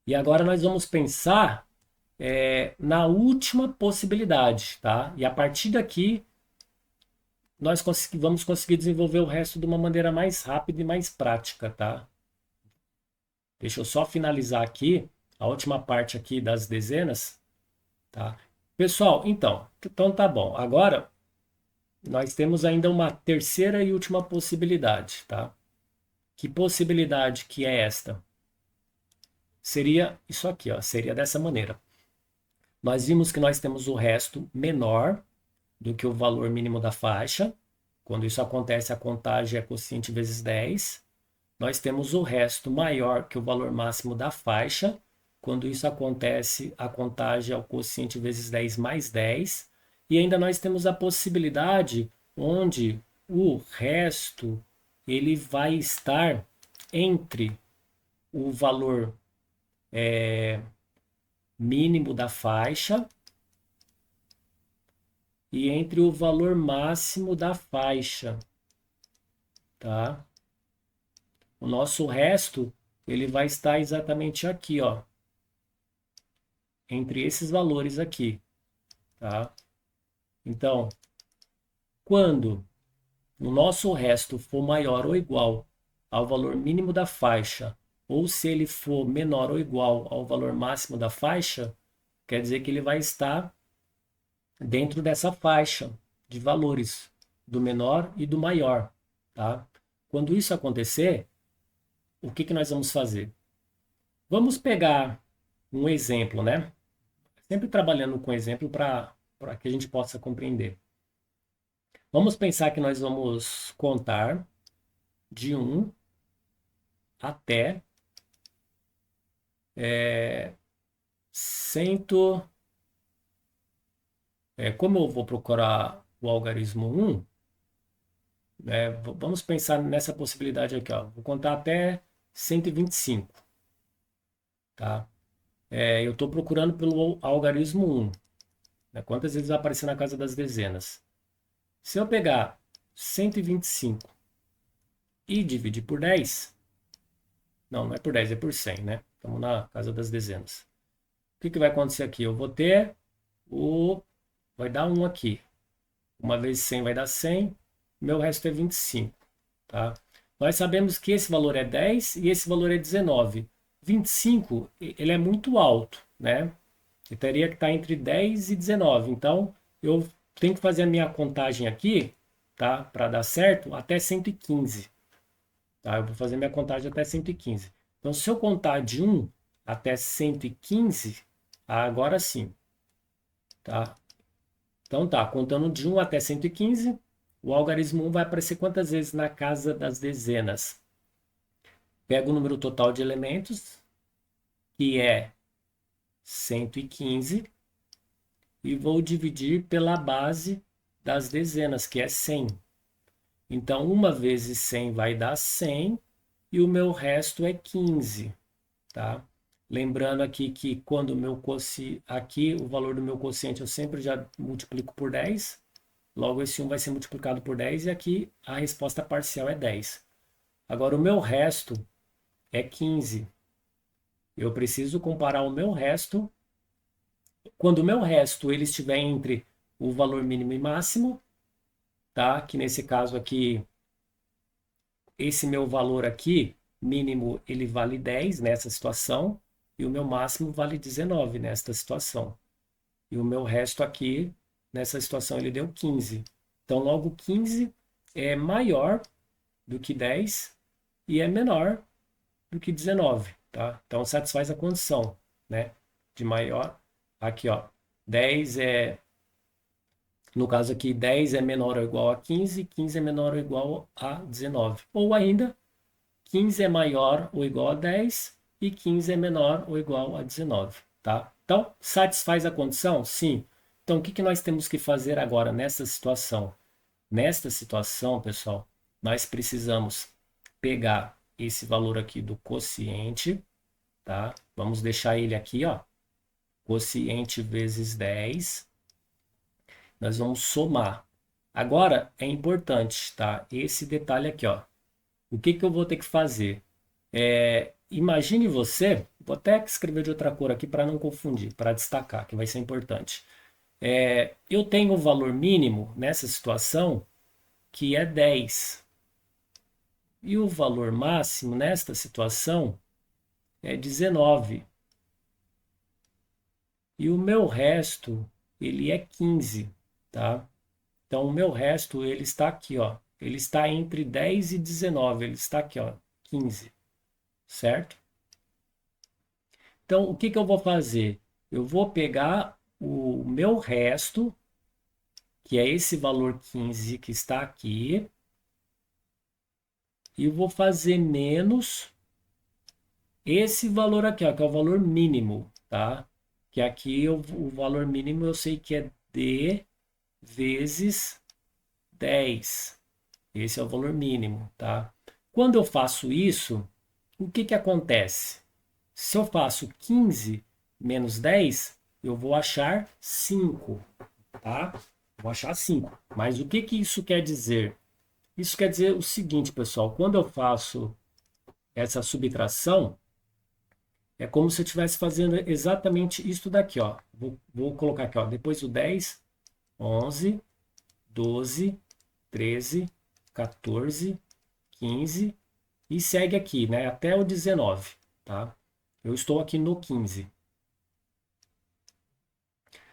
E agora nós vamos pensar na última possibilidade, tá? E a partir daqui nós vamos conseguir desenvolver o resto de uma maneira mais rápida e mais prática, tá? Deixa eu só finalizar aqui a última parte aqui das dezenas, tá? Pessoal, então tá bom. Agora nós temos ainda uma terceira e última possibilidade, tá? Que possibilidade que é esta? Seria isso aqui, ó, seria dessa maneira. Nós vimos que nós temos o resto menor do que o valor mínimo da faixa. Quando isso acontece, a contagem é quociente vezes 10. Nós temos o resto maior que o valor máximo da faixa. Quando isso acontece, a contagem é o quociente vezes 10 mais 10. E ainda nós temos a possibilidade onde o resto ele vai estar entre o valor mínimo da faixa e entre o valor máximo da faixa, tá? O nosso resto, ele vai estar exatamente aqui, ó, entre esses valores aqui, tá? Então, quando o nosso resto for maior ou igual ao valor mínimo da faixa, ou se ele for menor ou igual ao valor máximo da faixa, quer dizer que ele vai estar dentro dessa faixa de valores, do menor e do maior, tá? Quando isso acontecer, o que que nós vamos fazer? Vamos pegar um exemplo, né? Sempre trabalhando com exemplo para que a gente possa compreender. Vamos pensar que nós vamos contar de 1 até 100. Como eu vou procurar o algarismo 1, vamos pensar nessa possibilidade aqui, ó. Vou contar até 125, tá? Eu estou procurando pelo algarismo 1, né? Quantas vezes vai aparecer na casa das dezenas? Se eu pegar 125 e dividir por 10, não é por 10, é por 100, né? Estamos na casa das dezenas. O que que vai acontecer aqui? Eu vou ter vai dar 1 aqui. 1 vezes 100 vai dar 100, meu resto é 25, tá? Nós sabemos que esse valor é 10 e esse valor é 19. 25, ele é muito alto, né? Eu teria que estar entre 10 e 19. Então, eu tenho que fazer a minha contagem aqui, tá? Para dar certo, até 115. Tá? Eu vou fazer minha contagem até 115. Então, se eu contar de 1 até 115, agora sim, tá? Então tá, contando de 1 até 115, o algarismo 1 vai aparecer quantas vezes na casa das dezenas? Pego o número total de elementos, que é 115, e vou dividir pela base das dezenas, que é 100. Então, 1 vezes 100 vai dar 100, e o meu resto é 15, tá? Lembrando aqui que quando aqui o valor do meu quociente eu sempre já multiplico por 10, logo esse 1 vai ser multiplicado por 10 e aqui a resposta parcial é 10. Agora o meu resto é 15. Eu preciso comparar o meu resto quando o meu resto ele estiver entre o valor mínimo e máximo, tá? Que nesse caso aqui, esse meu valor aqui, mínimo, ele vale 10 nessa situação, e o meu máximo vale 19 nesta situação. E o meu resto aqui, nessa situação, ele deu 15. Então, logo 15 é maior do que 10 e é menor do que 19, tá? Então, satisfaz a condição, né? De maior. Aqui, ó. 10 é... No caso aqui, 10 é menor ou igual a 15, 15 é menor ou igual a 19. Ou ainda, 15 é maior ou igual a 10 e 15 é menor ou igual a 19, tá? Então, satisfaz a condição? Sim. Então, o que que nós temos que fazer agora nessa situação? Nesta situação, pessoal, nós precisamos pegar esse valor aqui do quociente, tá? Vamos deixar ele aqui, ó. Quociente vezes 10. Nós vamos somar. Agora, é importante, tá? Esse detalhe aqui, ó. O que que eu vou ter que fazer? Imagine você, vou até escrever de outra cor aqui para não confundir, para destacar, que vai ser importante. Eu tenho o valor mínimo nessa situação, que é 10. E o valor máximo nesta situação é 19. E o meu resto, ele é 15, tá? Então, o meu resto, ele está aqui, ó. Ele está entre 10 e 19, ele está aqui, ó, 15, certo? Então, o que que eu vou fazer? Eu vou pegar o meu resto, que é esse valor 15 que está aqui, e eu vou fazer menos esse valor aqui, ó, que é o valor mínimo, tá? Que aqui o valor mínimo eu sei que é D vezes 10. Esse é o valor mínimo, tá? Quando eu faço isso, o que que acontece? Se eu faço 15 menos 10, eu vou achar 5, tá? Vou achar 5. Mas o que que isso quer dizer? Isso quer dizer o seguinte, pessoal. Quando eu faço essa subtração, é como se eu estivesse fazendo exatamente isso daqui, ó. Vou colocar aqui, ó. Depois do 10, 11, 12, 13, 14, 15 e segue aqui, né? Até o 19, tá? Eu estou aqui no 15.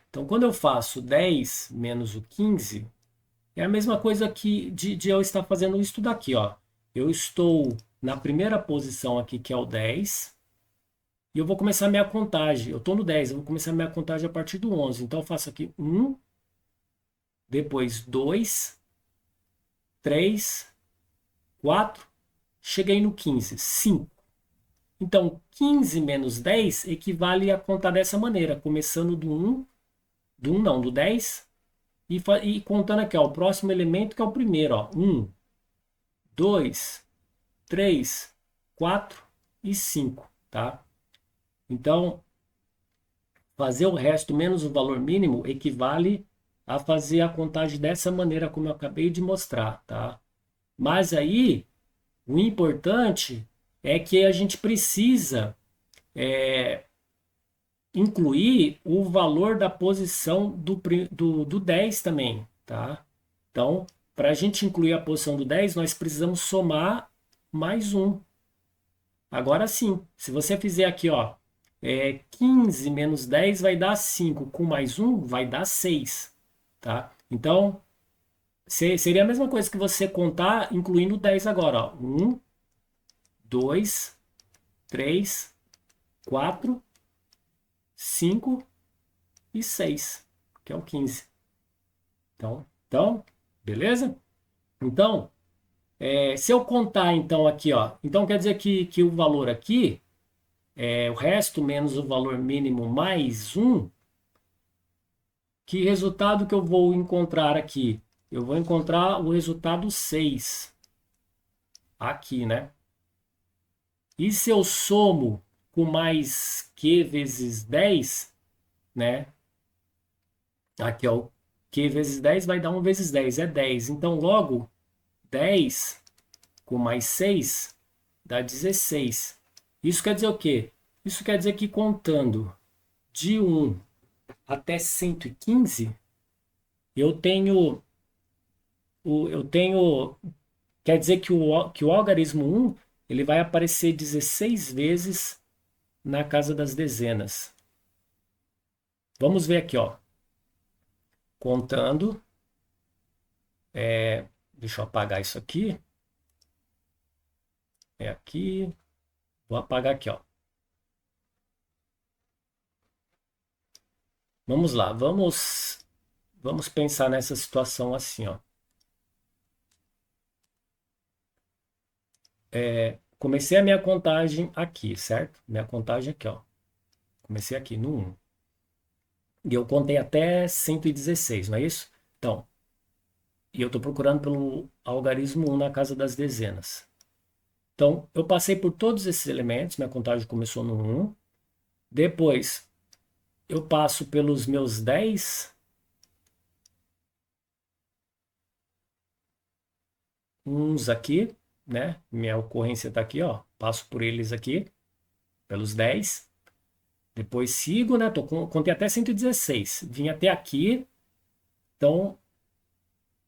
Então, quando eu faço 10 menos o 15, é a mesma coisa que de eu estar fazendo isso daqui, ó. Eu estou na primeira posição aqui, que é o 10, e eu vou começar a minha contagem. Eu estou no 10, eu vou começar a minha contagem a partir do 11. Então, eu faço aqui 1, depois 2, 3, 4, cheguei no 15, 5. Então, 15 menos 10 equivale a contar dessa maneira, começando do 10, e contando aqui, ó, o próximo elemento que é o primeiro, ó, 1, 2, 3, 4 e 5, tá? Então, fazer o resto menos o valor mínimo equivale a fazer a contagem dessa maneira, como eu acabei de mostrar, tá? Mas aí, o importante é que a gente precisa incluir o valor da posição do 10 também, tá? Então, para a gente incluir a posição do 10, nós precisamos somar mais um. Agora sim, se você fizer aqui, ó, 15 menos 10 vai dar 5, com mais um vai dar 6, tá? Então, seria a mesma coisa que você contar incluindo 10 agora, ó. 1, 2, 3, 4, 5 e 6, que é o 15. Então, beleza? Então, se eu contar então aqui, ó, então quer dizer que o valor aqui, o resto menos o valor mínimo mais 1, que resultado que eu vou encontrar aqui? Eu vou encontrar o resultado 6 aqui, né? E se eu somo com mais Q vezes 10, né? Aqui, ó, Q vezes 10 vai dar 1 vezes 10, é 10. Então, logo, 10 com mais 6 dá 16. Isso quer dizer o quê? Isso quer dizer que contando de 1 até 115, eu tenho, quer dizer que o algarismo 1 ele vai aparecer 16 vezes na casa das dezenas. Vamos ver aqui, ó. Contando. Deixa eu apagar isso aqui. É aqui. Vou apagar aqui, ó. Vamos lá, vamos pensar nessa situação assim, ó. Comecei a minha contagem aqui, certo? Minha contagem aqui, ó. Comecei aqui no 1. E eu contei até 116, não é isso? Então, e eu estou procurando pelo algarismo 1 na casa das dezenas. Então, eu passei por todos esses elementos, minha contagem começou no 1. Depois, eu passo pelos meus 10 uns aqui, né? Minha ocorrência está aqui, ó. Passo por eles aqui, pelos 10. Depois sigo, né? Contei até 116. Vim até aqui. Então,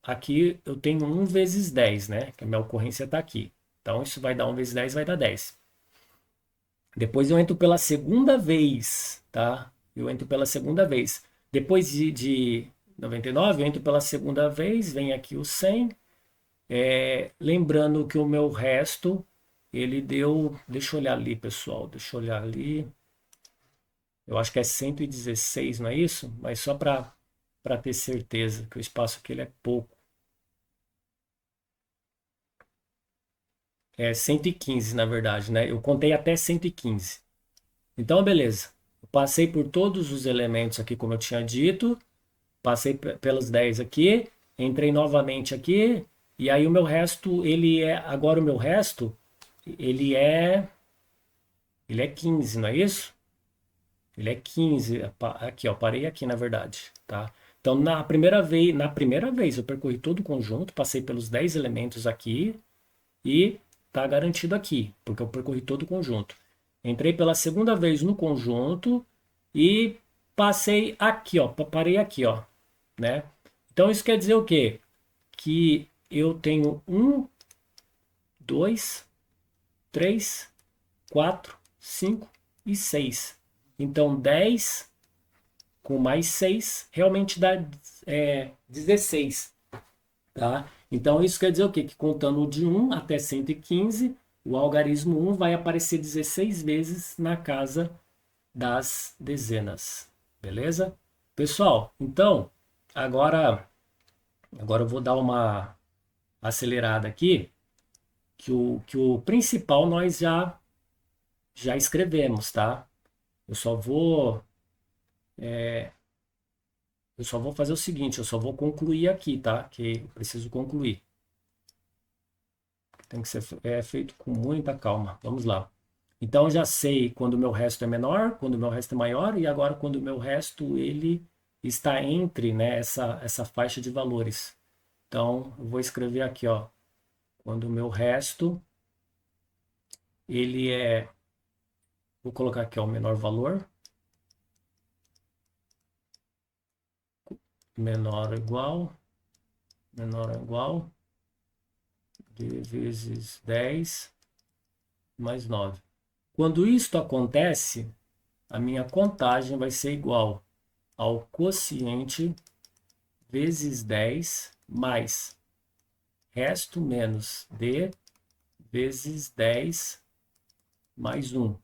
aqui eu tenho 1 vezes 10, né? Que a minha ocorrência está aqui. Então, isso vai dar 1 vezes 10, vai dar 10. Depois eu entro pela segunda vez, tá? Eu entro pela segunda vez. Depois de 99, eu entro pela segunda vez, vem aqui o 100. Lembrando que o meu resto, ele deu... Deixa eu olhar ali, pessoal. Deixa eu olhar ali. Eu acho que é 116, não é isso? Mas só para ter certeza que o espaço aqui ele é pouco. É 115, na verdade, né? Eu contei até 115. Então, beleza. Eu passei por todos os elementos aqui, como eu tinha dito. Passei pelos 10 aqui. Entrei novamente aqui. E aí o meu resto, ele é... Agora o meu resto, ele é... Ele é 15, não é isso? Ele é 15. Aqui, ó. Parei aqui, na verdade, tá? Então, na primeira vez eu percorri todo o conjunto. Passei pelos 10 elementos aqui. E tá garantido aqui, porque eu percorri todo o conjunto. Entrei pela segunda vez no conjunto e passei aqui, ó, parei aqui, ó, né? Então isso quer dizer o quê? Que eu tenho 1, 2, 3, 4, 5 e 6. Então 10 com mais 6 realmente dá 16. Tá? Então, isso quer dizer o quê? Que contando de 1 até 115, o algarismo 1 vai aparecer 16 vezes na casa das dezenas. Beleza? Pessoal, então, agora eu vou dar uma acelerada aqui, que o principal nós já escrevemos, tá? Eu só vou, eu só vou fazer o seguinte, eu só vou concluir aqui, tá? Que eu preciso concluir. Tem que ser feito com muita calma. Vamos lá. Então, eu já sei quando o meu resto é menor, quando o meu resto é maior, e agora quando o meu resto ele está entre, né, essa faixa de valores. Então, eu vou escrever aqui, ó, quando o meu resto ele é, vou colocar aqui ó, o menor valor, menor ou igual, de vezes 10 mais 9. Quando isto acontece, a minha contagem vai ser igual ao quociente vezes 10 mais resto menos d vezes 10 mais 1.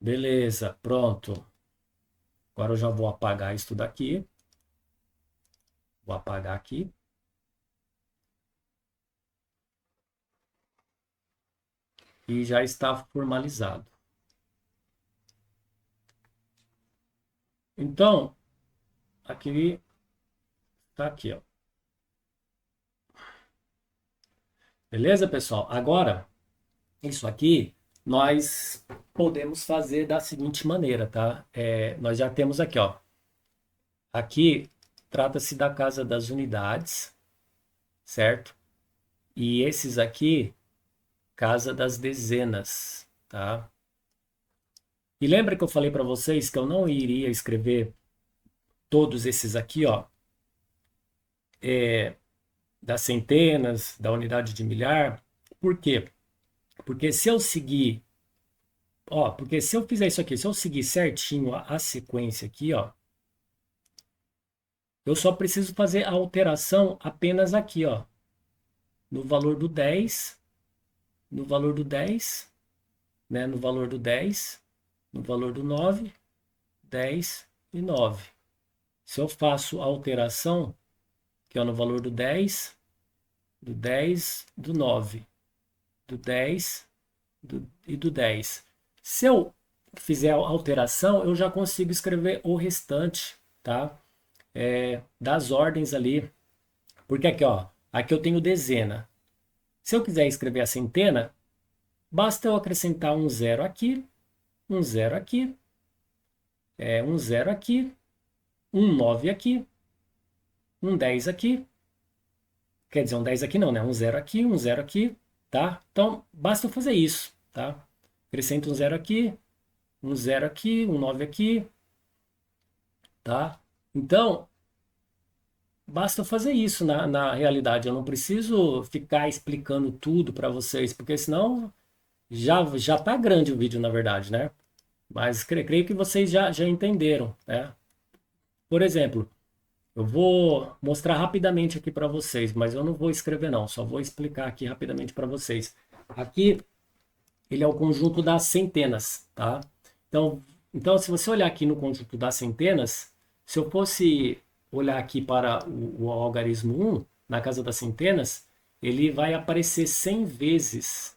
Beleza, pronto. Agora eu já vou apagar isso daqui. Vou apagar aqui. E já está formalizado. Então, aqui está aqui, ó. Beleza, pessoal? Agora, isso aqui nós podemos fazer da seguinte maneira, tá? Nós já temos aqui, ó. Aqui trata-se da casa das unidades, certo? E esses aqui, casa das dezenas, tá? E lembra que eu falei para vocês que eu não iria escrever todos esses aqui, ó, das centenas, da unidade de milhar. Por quê? Porque se eu seguir, ó, porque se eu fizer isso aqui, se eu seguir certinho a sequência aqui, ó, eu só preciso fazer a alteração apenas aqui, ó, no valor do 10, no valor do 10, né, no valor do 10, no valor do 9, 10 e 9. Se eu faço a alteração, que é no valor do 10, do 10, do 9, do 10 e do 10. Se eu fizer a alteração, eu já consigo escrever o restante, tá? Das ordens ali. Porque aqui, ó, aqui eu tenho dezena. Se eu quiser escrever a centena, basta eu acrescentar um zero aqui, um zero aqui, um zero aqui, um 9 aqui, um 10 aqui. Quer dizer, um 10 aqui não, né? Um zero aqui, tá? Então, basta eu fazer isso, tá? Acrescento um zero aqui, um 9 aqui, tá? Então, basta eu fazer isso na realidade. Eu não preciso ficar explicando tudo para vocês, porque senão já tá grande o vídeo, na verdade, né? Mas creio que vocês já entenderam, né? Por exemplo, eu vou mostrar rapidamente aqui para vocês, mas eu não vou escrever não, só vou explicar aqui rapidamente para vocês. Aqui, ele é o conjunto das centenas, tá? Então, se você olhar aqui no conjunto das centenas, se eu fosse olhar aqui para o algarismo 1, na casa das centenas, ele vai aparecer 100 vezes.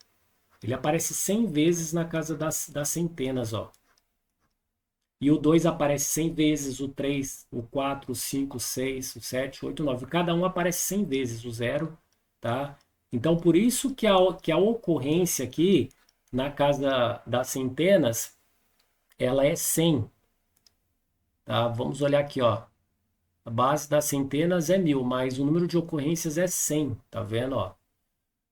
Ele aparece 100 vezes na casa das centenas, ó. E o 2 aparece 100 vezes, o 3, o 4, o 5, o 6, o 7, o 8, o 9. Cada um aparece 100 vezes, o 0, tá? Então, por isso que a ocorrência aqui, na casa das centenas, ela é 100, tá? Vamos olhar aqui, ó. A base das centenas é 1000, mas o número de ocorrências é 100, tá vendo, ó?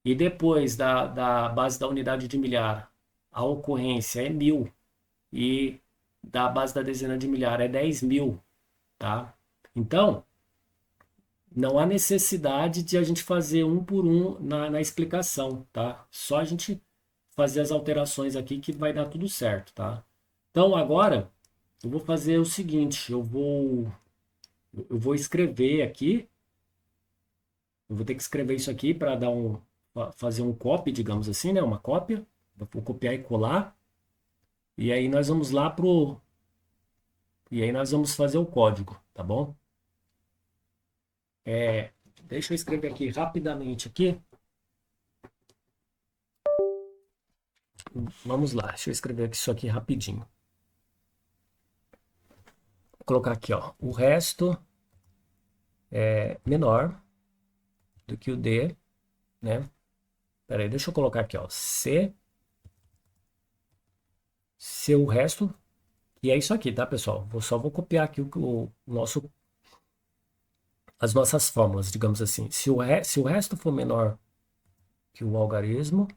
E depois da base da unidade de milhar, a ocorrência é 1000. E da base da dezena de milhar é 10.000, tá? Então, não há necessidade de a gente fazer um por um na explicação, tá? Só a gente fazer as alterações aqui que vai dar tudo certo, tá? Então, agora, eu vou fazer o seguinte, eu vou escrever aqui, eu vou ter que escrever isso aqui para fazer um copy, digamos assim, né? Uma cópia. Vou copiar e colar. E aí nós vamos lá e aí nós vamos fazer o código, tá bom? Deixa eu escrever aqui rapidamente aqui. Vamos lá, deixa eu escrever isso aqui rapidinho. Vou colocar aqui, ó, o resto é menor do que o D, né? Pera aí, deixa eu colocar aqui, ó, se o resto, e é isso aqui, tá, pessoal? Só vou copiar aqui as nossas fórmulas, digamos assim. Se o resto for menor que o algarismo,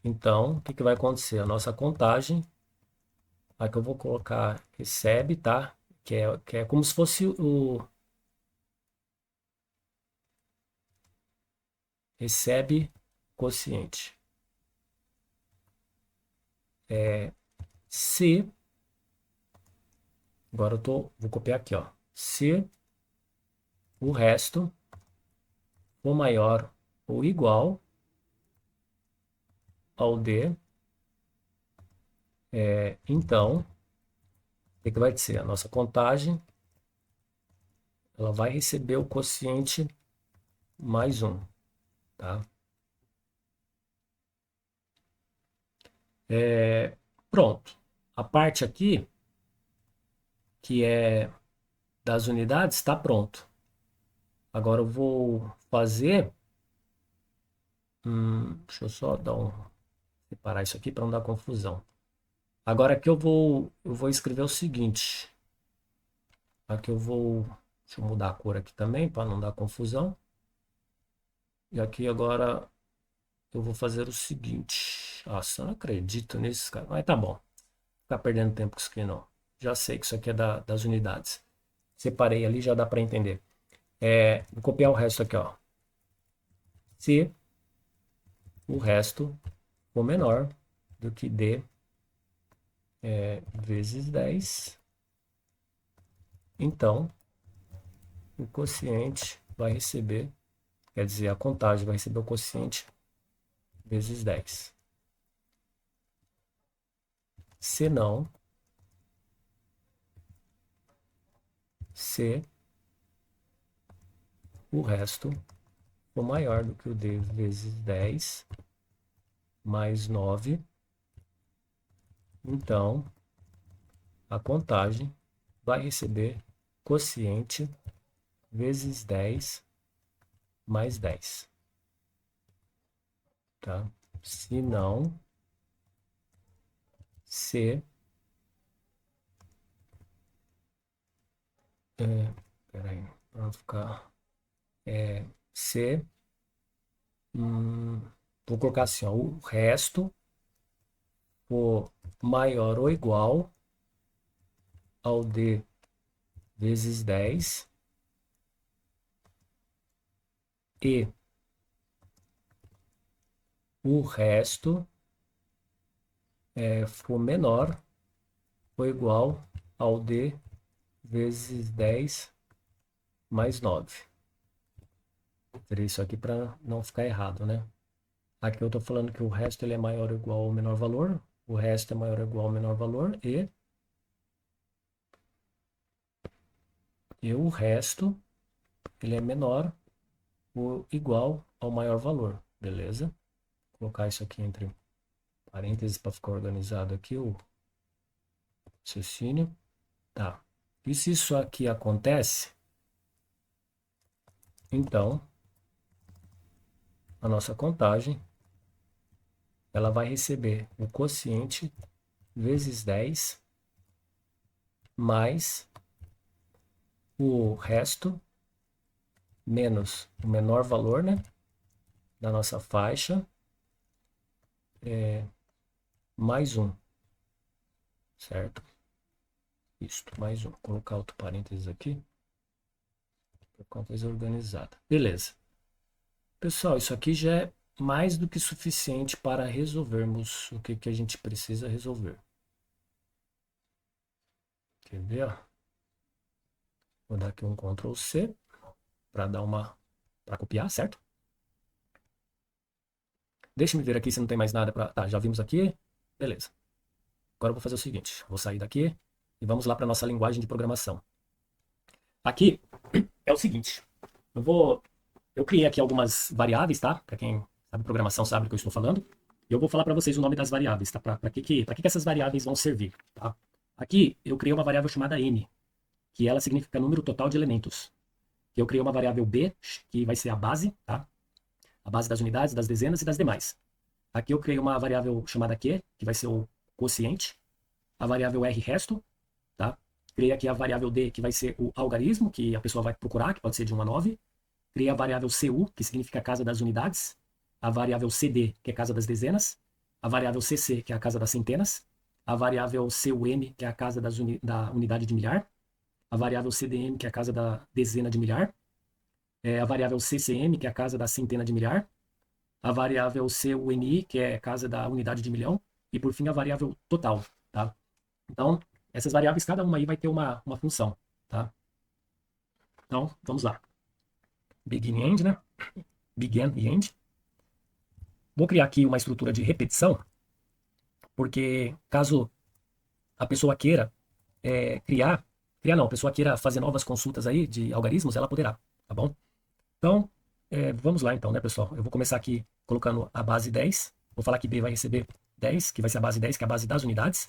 então, o que vai acontecer? A nossa contagem, aqui eu vou colocar recebe, tá? Que é como se fosse o recebe quociente. Se, agora vou copiar aqui, ó. Se o resto for maior ou igual ao D, então, o que vai ser? A nossa contagem, ela vai receber o quociente mais 1, tá? Pronto. A parte aqui, que é das unidades, está pronto. Agora eu vou fazer... deixa eu só separar isso aqui para não dar confusão. Agora aqui eu vou escrever o seguinte. Aqui deixa eu mudar a cor aqui também para não dar confusão. E aqui agora eu vou fazer o seguinte. Nossa, eu não acredito nisso, cara. Mas tá bom. ficar perdendo tempo com isso aqui, não. Já sei que isso aqui é das unidades. Separei ali, já dá para entender. Vou copiar o resto aqui, ó. Se o resto for menor do que D vezes 10, então o quociente vai receber, quer dizer, a contagem vai receber o quociente vezes 10. Se não, se o resto for maior do que o D vezes 10 mais 9, então a contagem vai receber quociente vezes 10 mais 10. Tá? Se não, se peraí, para ficar se vou colocar assim, ó, o resto for maior ou igual ao D vezes 10 e o resto for menor ou igual ao D vezes 10 mais 9. Vou ter isso aqui para não ficar errado, né? Aqui eu estou falando que o resto ele é maior ou igual ao menor valor, o resto é maior ou igual ao menor valor e o resto ele é menor ou igual ao maior valor, beleza? Vou colocar isso aqui entre parênteses para ficar organizado aqui o raciocínio. Tá. E se isso aqui acontece, então a nossa contagem ela vai receber o quociente vezes 10 mais o resto menos o menor valor, né, da nossa faixa, mais 1, certo? Isto, mais 1. Vou colocar outro parênteses aqui, para ficar uma coisa organizada. Beleza. Pessoal, isso aqui já é mais do que suficiente para resolvermos o que a gente precisa resolver. Quer ver? Ó? Vou dar aqui um Ctrl C para dar para copiar, certo? Deixa-me ver aqui se não tem mais nada para... Tá, já vimos aqui. Beleza. Agora eu vou fazer o seguinte. Vou sair daqui e vamos lá para a nossa linguagem de programação. Aqui é o seguinte. Eu criei aqui algumas variáveis, tá? Para quem sabe programação sabe do que eu estou falando. E eu vou falar para vocês o nome das variáveis, tá? Para que essas variáveis vão servir, tá? Aqui eu criei uma variável chamada n, que ela significa número total de elementos. Eu criei uma variável b, que vai ser a base, tá? A base das unidades, das dezenas e das demais. Aqui eu criei uma variável chamada q, que vai ser o quociente. A variável r, resto, tá? Criei aqui a variável d, que vai ser o algarismo, que a pessoa vai procurar, que pode ser de 1 a 9. Criei a variável cu, que significa a casa das unidades. A variável cd, que é a casa das dezenas. A variável cc, que é a casa das centenas. A variável cum, que é a casa da unidade de milhar. A variável cdm, que é a casa da dezena de milhar. A variável ccm, que é a casa da centena de milhar. A variável cumi, que é a casa da unidade de milhão. E, por fim, a variável total, tá? Então, essas variáveis, cada uma aí vai ter uma função, tá? Então, vamos lá. Begin e end, né? Begin e end. Vou criar aqui uma estrutura de repetição, porque caso a pessoa queira a pessoa queira fazer novas consultas aí de algarismos, ela poderá, tá bom? Então, vamos lá então, né, pessoal? Eu vou começar aqui colocando a base 10. Vou falar que B vai receber 10, que vai ser a base 10, que é a base das unidades.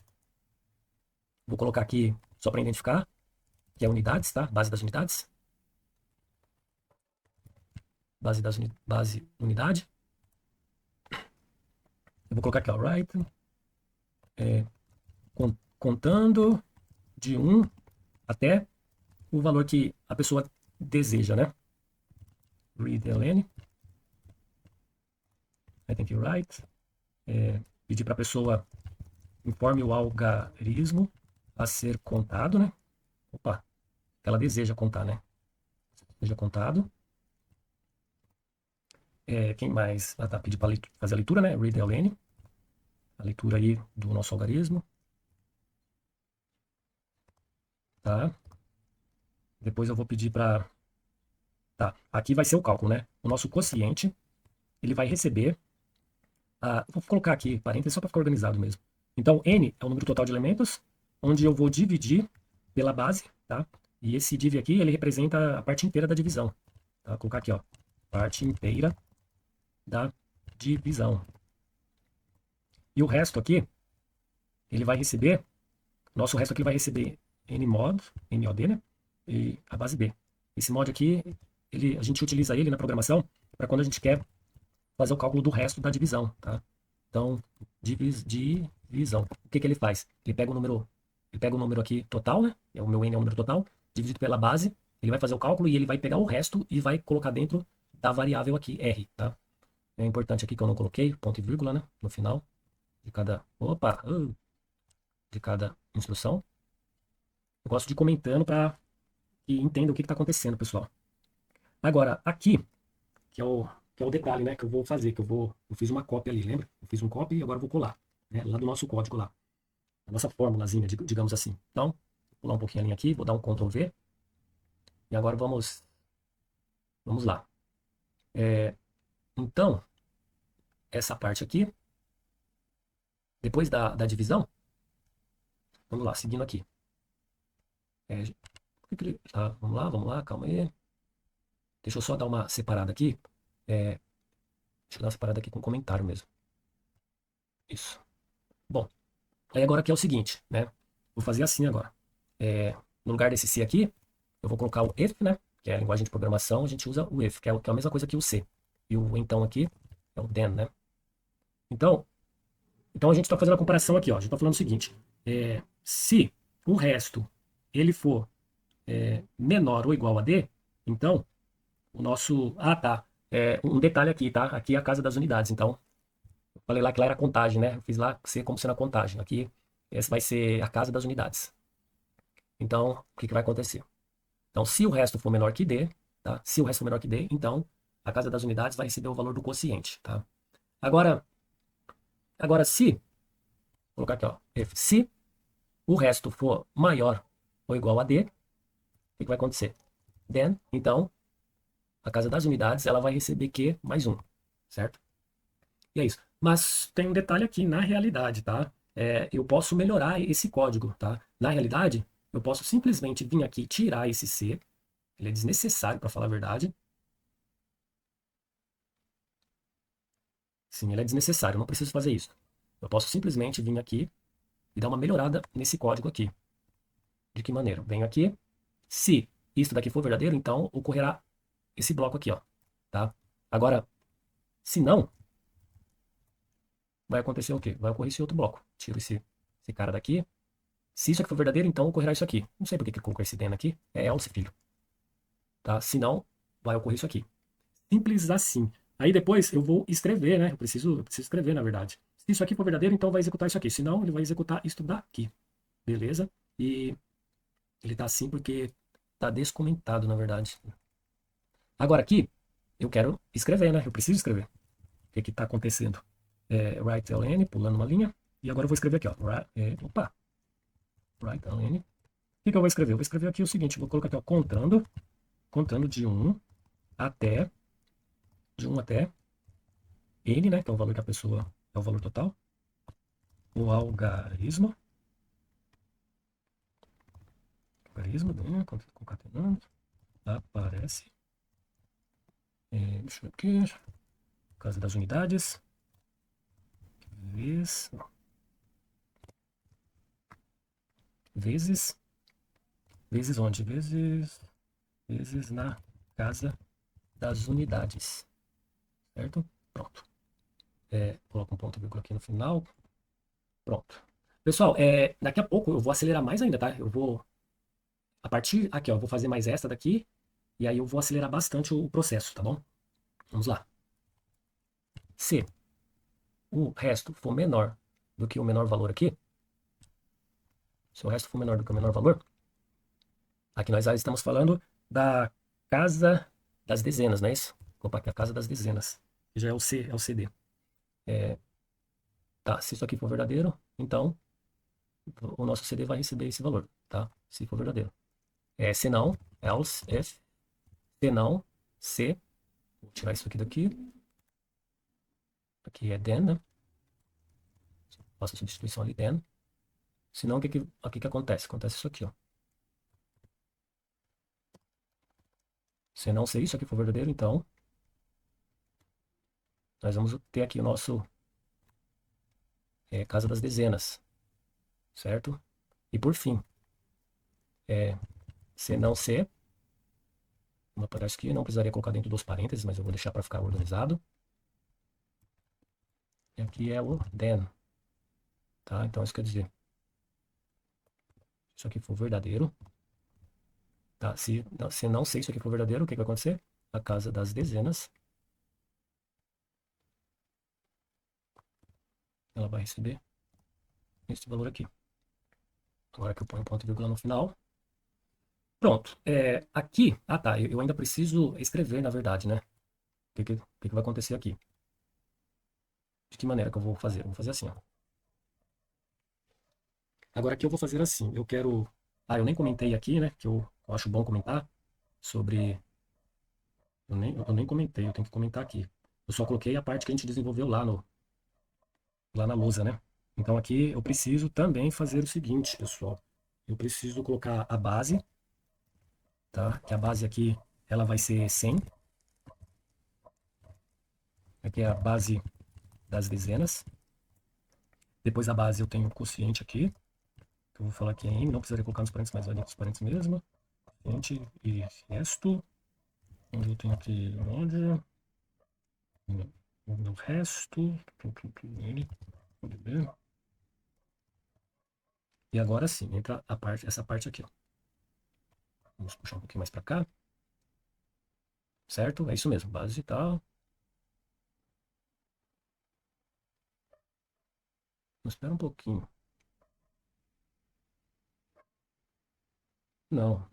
Vou colocar aqui, só para identificar, que é unidades, tá? Base das unidades. Base unidade. Eu vou colocar aqui, ó, write, contando de 1 até o valor que a pessoa deseja, né? Readln. Aí tem que write. Pedir para a pessoa Informe o algarismo a ser contado, né? Opa, ela deseja contar, né? Seja contado. Quem mais? Ah, tá, pedir para fazer a leitura, né? Read LN. A leitura aí do nosso algarismo. Tá? Depois eu vou pedir para... Tá, aqui vai ser o cálculo, né? O nosso quociente, ele vai receber... vou colocar aqui parênteses só para ficar organizado mesmo. Então, N é o número total de elementos, onde eu vou dividir pela base, tá? E esse div aqui, ele representa a parte inteira da divisão. Tá? Vou colocar aqui, ó. Parte inteira da divisão. E o resto aqui, ele vai receber... Nosso resto aqui vai receber nmod, NOD, né? E a base B. Esse mod aqui, a gente utiliza ele na programação para quando a gente quer fazer o cálculo do resto da divisão, tá? Então, divisão. O que ele faz? Ele pega o número aqui total, né? O meu n é o número total, dividido pela base, ele vai fazer o cálculo e ele vai pegar o resto e vai colocar dentro da variável aqui, R, tá? É importante aqui que eu não coloquei ponto e vírgula, né? No final de cada... de cada instrução. Eu gosto de ir comentando para que entenda o que está acontecendo, pessoal. Agora, aqui, que é o detalhe, né, que eu vou fazer, eu fiz uma cópia ali, lembra? Eu fiz um copy e agora eu vou colar, né, lá do nosso código lá. A nossa formulazinha, digamos assim. Então, vou pular um pouquinho a linha aqui, vou dar um Ctrl V. E agora vamos lá. Então, essa parte aqui, depois da divisão, vamos lá, seguindo aqui. Vamos lá, calma aí. Deixa eu só dar uma separada aqui. Deixa eu dar uma separada aqui com comentário mesmo. Isso. Bom, aí agora aqui é o seguinte, né? Vou fazer assim agora. No lugar desse C aqui, eu vou colocar o if, né? Que é a linguagem de programação, a gente usa o if, que é a mesma coisa que o C. E o então aqui é o then, né? Então a gente está fazendo a comparação aqui, ó. A gente está falando o seguinte: se o resto ele for menor ou igual a D, então o nosso. Ah, tá. Um detalhe aqui, tá? Aqui é a casa das unidades. Então, eu falei lá que lá era a contagem, né? Eu fiz lá C como sendo a contagem. Aqui, essa vai ser a casa das unidades. Então, o que vai acontecer? Então, se o resto for menor que D, tá? Se o resto for menor que D, então a casa das unidades vai receber o valor do quociente, tá? Agora se, vou colocar aqui, ó, se o resto for maior ou igual a D, o que vai acontecer? Then, então, a casa das unidades, ela vai receber Q mais 1, certo? E é isso. Mas tem um detalhe aqui, na realidade, tá? Eu posso melhorar esse código, tá? Na realidade, eu posso simplesmente vir aqui e tirar esse C. Ele é desnecessário, para falar a verdade. Sim, ele é desnecessário, eu não preciso fazer isso. Eu posso simplesmente vir aqui e dar uma melhorada nesse código aqui. De que maneira? Venho aqui. Se isso daqui for verdadeiro, então ocorrerá esse bloco aqui, ó. Tá? Agora, se não, vai acontecer o quê? Vai ocorrer esse outro bloco. Tiro esse cara daqui. Se isso aqui for verdadeiro, então ocorrerá isso aqui. Não sei por que ele colocou esse den aqui. É else, filho. Tá? Se não, vai ocorrer isso aqui. Simples assim. Aí depois eu vou escrever, né? Eu preciso escrever, na verdade. Se isso aqui for verdadeiro, então vai executar isso aqui. Se não, ele vai executar isso daqui. Beleza? E ele tá assim porque tá descomentado, na verdade. Agora aqui, eu quero escrever, né? Eu preciso escrever. O que que tá acontecendo? Write ln, pulando uma linha. E agora eu vou escrever aqui, ó. Write ln. O que que eu vou escrever? Eu vou escrever aqui o seguinte, vou colocar aqui, ó, contando de 1 até n, né? Que é o valor que a pessoa, é o valor total. O algarismo, né? Concatenando, aparece. Deixa eu ver aqui. Casa das unidades. Vezes onde? Vezes na casa das unidades. Certo? Pronto. Coloca um ponto e vírgula aqui no final. Pronto. Pessoal, daqui a pouco eu vou acelerar mais ainda, tá? Eu vou, a partir aqui, ó, eu vou fazer mais esta daqui, e aí eu vou acelerar bastante o processo, tá bom? Vamos lá. Se o resto for menor do que o menor valor aqui, Se o resto for menor do que o menor valor, aqui nós estamos falando da casa das dezenas, não é isso? Opa, aqui é a casa das dezenas, que já é o C, é o CD. Tá, se isso aqui for verdadeiro, então o nosso CD vai receber esse valor, tá? Se for verdadeiro. Se não, else, if, se não, se, vou tirar isso aqui daqui. Aqui é then, né? Faço a substituição ali, then. Se não, o que acontece? Acontece isso aqui, ó. Se não ser isso aqui for verdadeiro, então nós vamos ter aqui o nosso casa das dezenas, certo? E por fim, se não ser, como aparece aqui, não precisaria colocar dentro dos parênteses, mas eu vou deixar para ficar organizado. E aqui é o then, tá? Então isso quer dizer, se isso aqui for verdadeiro, tá? Se não ser isso aqui for verdadeiro, o que vai acontecer? A casa das dezenas, ela vai receber esse valor aqui. Agora que eu ponho ponto e vírgula no final. Pronto. Aqui, tá, eu ainda preciso escrever, na verdade, né? O que vai acontecer aqui? De que maneira que eu vou fazer? Eu vou fazer assim, ó. Agora aqui eu vou fazer assim. Eu quero... eu nem comentei aqui, né? Que eu acho bom comentar sobre... Eu nem comentei, eu tenho que comentar aqui. Eu só coloquei a parte que a gente desenvolveu lá na lousa, né? Então aqui eu preciso também fazer o seguinte, pessoal. Eu preciso colocar a base, tá? Que a base aqui, ela vai ser 100. Aqui é a base das dezenas. Depois da base eu tenho o quociente aqui, que eu vou falar que é N, não precisaria colocar nos parênteses, mas vai dentro dos parênteses mesmo. Quociente e resto. Onde eu tenho aqui, onde? No resto. N, pode ver. E agora sim, entra essa parte aqui, ó. Vamos puxar um pouquinho mais para cá. Certo? É isso mesmo, base e tal. Espera um pouquinho. Não.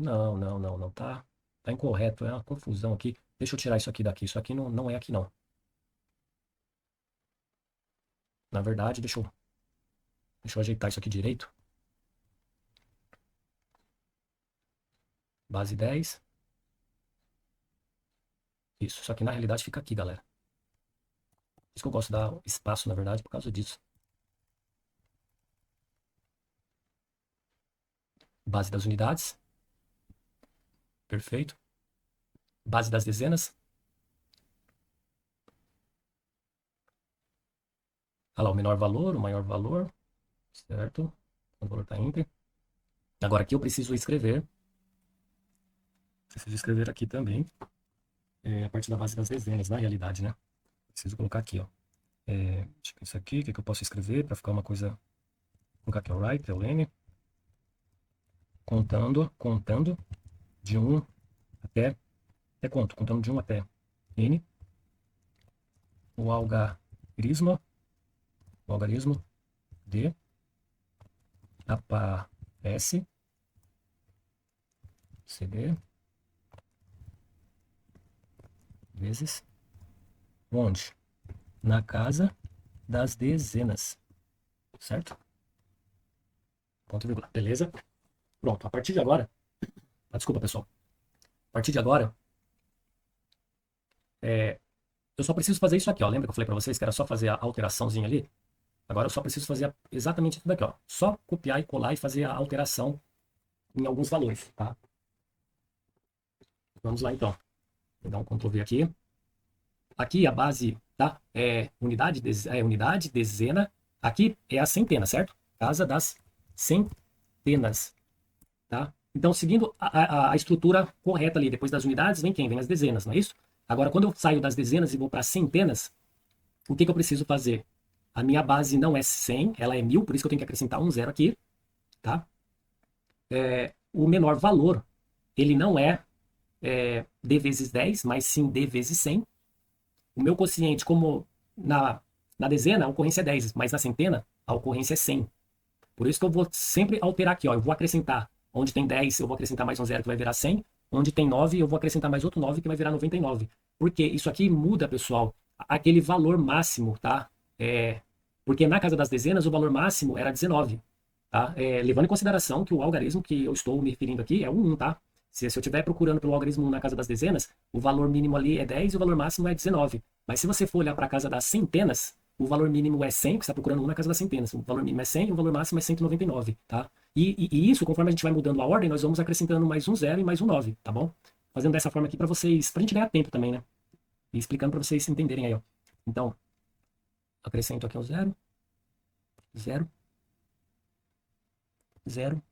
Tá incorreto, é uma confusão aqui. Deixa eu tirar isso aqui daqui. Isso aqui não é aqui, não. Na verdade, deixa eu ajeitar isso aqui direito. Base 10. Isso aqui na realidade fica aqui, galera. Por isso que eu gosto de dar espaço, na verdade, por causa disso. Base das unidades. Perfeito. Base das dezenas. Olha lá, o menor valor, o maior valor. Certo? O valor está entre. Agora aqui eu preciso escrever. Preciso escrever aqui também. A parte da base das dezenas, na realidade, né? Preciso colocar aqui, ó. Deixa eu pensar aqui, o que eu posso escrever para ficar uma coisa... Vou colocar aqui, ó, right, N. Contando de 1 até quanto? Contando de 1 até N. O algarismo de aparece CD vezes onde? Na casa das dezenas, certo? Ponto e vírgula, beleza? Pronto, a partir de agora, desculpa pessoal, a partir de agora, eu só preciso fazer isso aqui, ó. Lembra que eu falei para vocês que era só fazer a alteraçãozinha ali? Agora eu só preciso fazer exatamente isso daqui, ó. Só copiar e colar e fazer a alteração em alguns valores, tá? Vamos lá então. Vou dar um Ctrl V aqui. Aqui a base, tá? Unidade, dezena. Aqui é a centena, certo? Casa das centenas, tá? Então, seguindo a estrutura correta ali, depois das unidades, vem quem? Vem as dezenas, não é isso? Agora, quando eu saio das dezenas e vou para centenas, o que eu preciso fazer? A minha base não é 100, ela é 1000, por isso que eu tenho que acrescentar um zero aqui, tá? O menor valor, ele não é D vezes 10, mas sim D vezes 100. O meu quociente, como na dezena, a ocorrência é 10, mas na centena, a ocorrência é 100. Por isso que eu vou sempre alterar aqui, ó. Eu vou acrescentar. Onde tem 10, eu vou acrescentar mais um zero que vai virar 100. Onde tem 9, eu vou acrescentar mais outro 9 que vai virar 99. Porque isso aqui muda, pessoal, aquele valor máximo, tá? Porque na casa das dezenas o valor máximo era 19, tá? Levando em consideração que o algarismo que eu estou me referindo aqui é o 1, tá? Se eu estiver procurando pelo algarismo 1 na casa das dezenas, o valor mínimo ali é 10 e o valor máximo é 19. Mas se você for olhar para a casa das centenas, o valor mínimo é 100, que você está procurando 1 na casa das centenas. O valor mínimo é 100 e o valor máximo é 199, tá? E isso, conforme a gente vai mudando a ordem, nós vamos acrescentando mais um 0 e mais um 9, tá bom? Fazendo dessa forma aqui para vocês, pra gente ganhar tempo também, né? E explicando para vocês entenderem aí, ó. Então, acrescento aqui um 0, 0, 0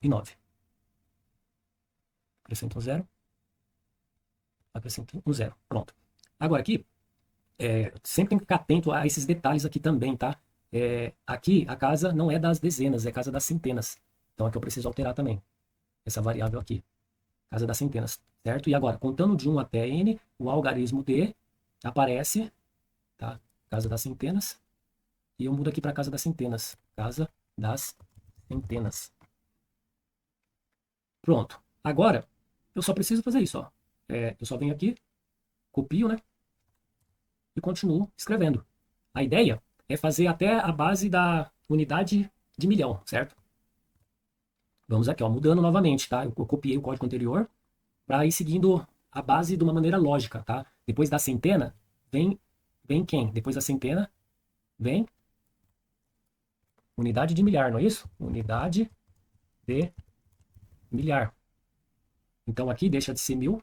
e 9. Acrescento um 0, acrescento um 0. Pronto. Agora aqui, sempre tem que ficar atento a esses detalhes aqui também, tá? Aqui a casa não é das dezenas, é casa das centenas. Então aqui eu preciso alterar também essa variável aqui. Casa das centenas, certo? E agora, contando de 1 até n, o algarismo d aparece, tá? Casa das centenas. E eu mudo aqui para casa das centenas. Casa das centenas. Pronto. Agora, eu só preciso fazer isso, ó. Eu só venho aqui, copio, né? E continuo escrevendo. A ideia é fazer até a base da unidade de milhão, certo? Vamos aqui, ó, mudando novamente, tá? Eu copiei o código anterior para ir seguindo a base de uma maneira lógica, tá? Depois da centena, vem quem? Depois da centena, vem unidade de milhar, não é isso? Unidade de milhar. Então aqui deixa de ser 1000,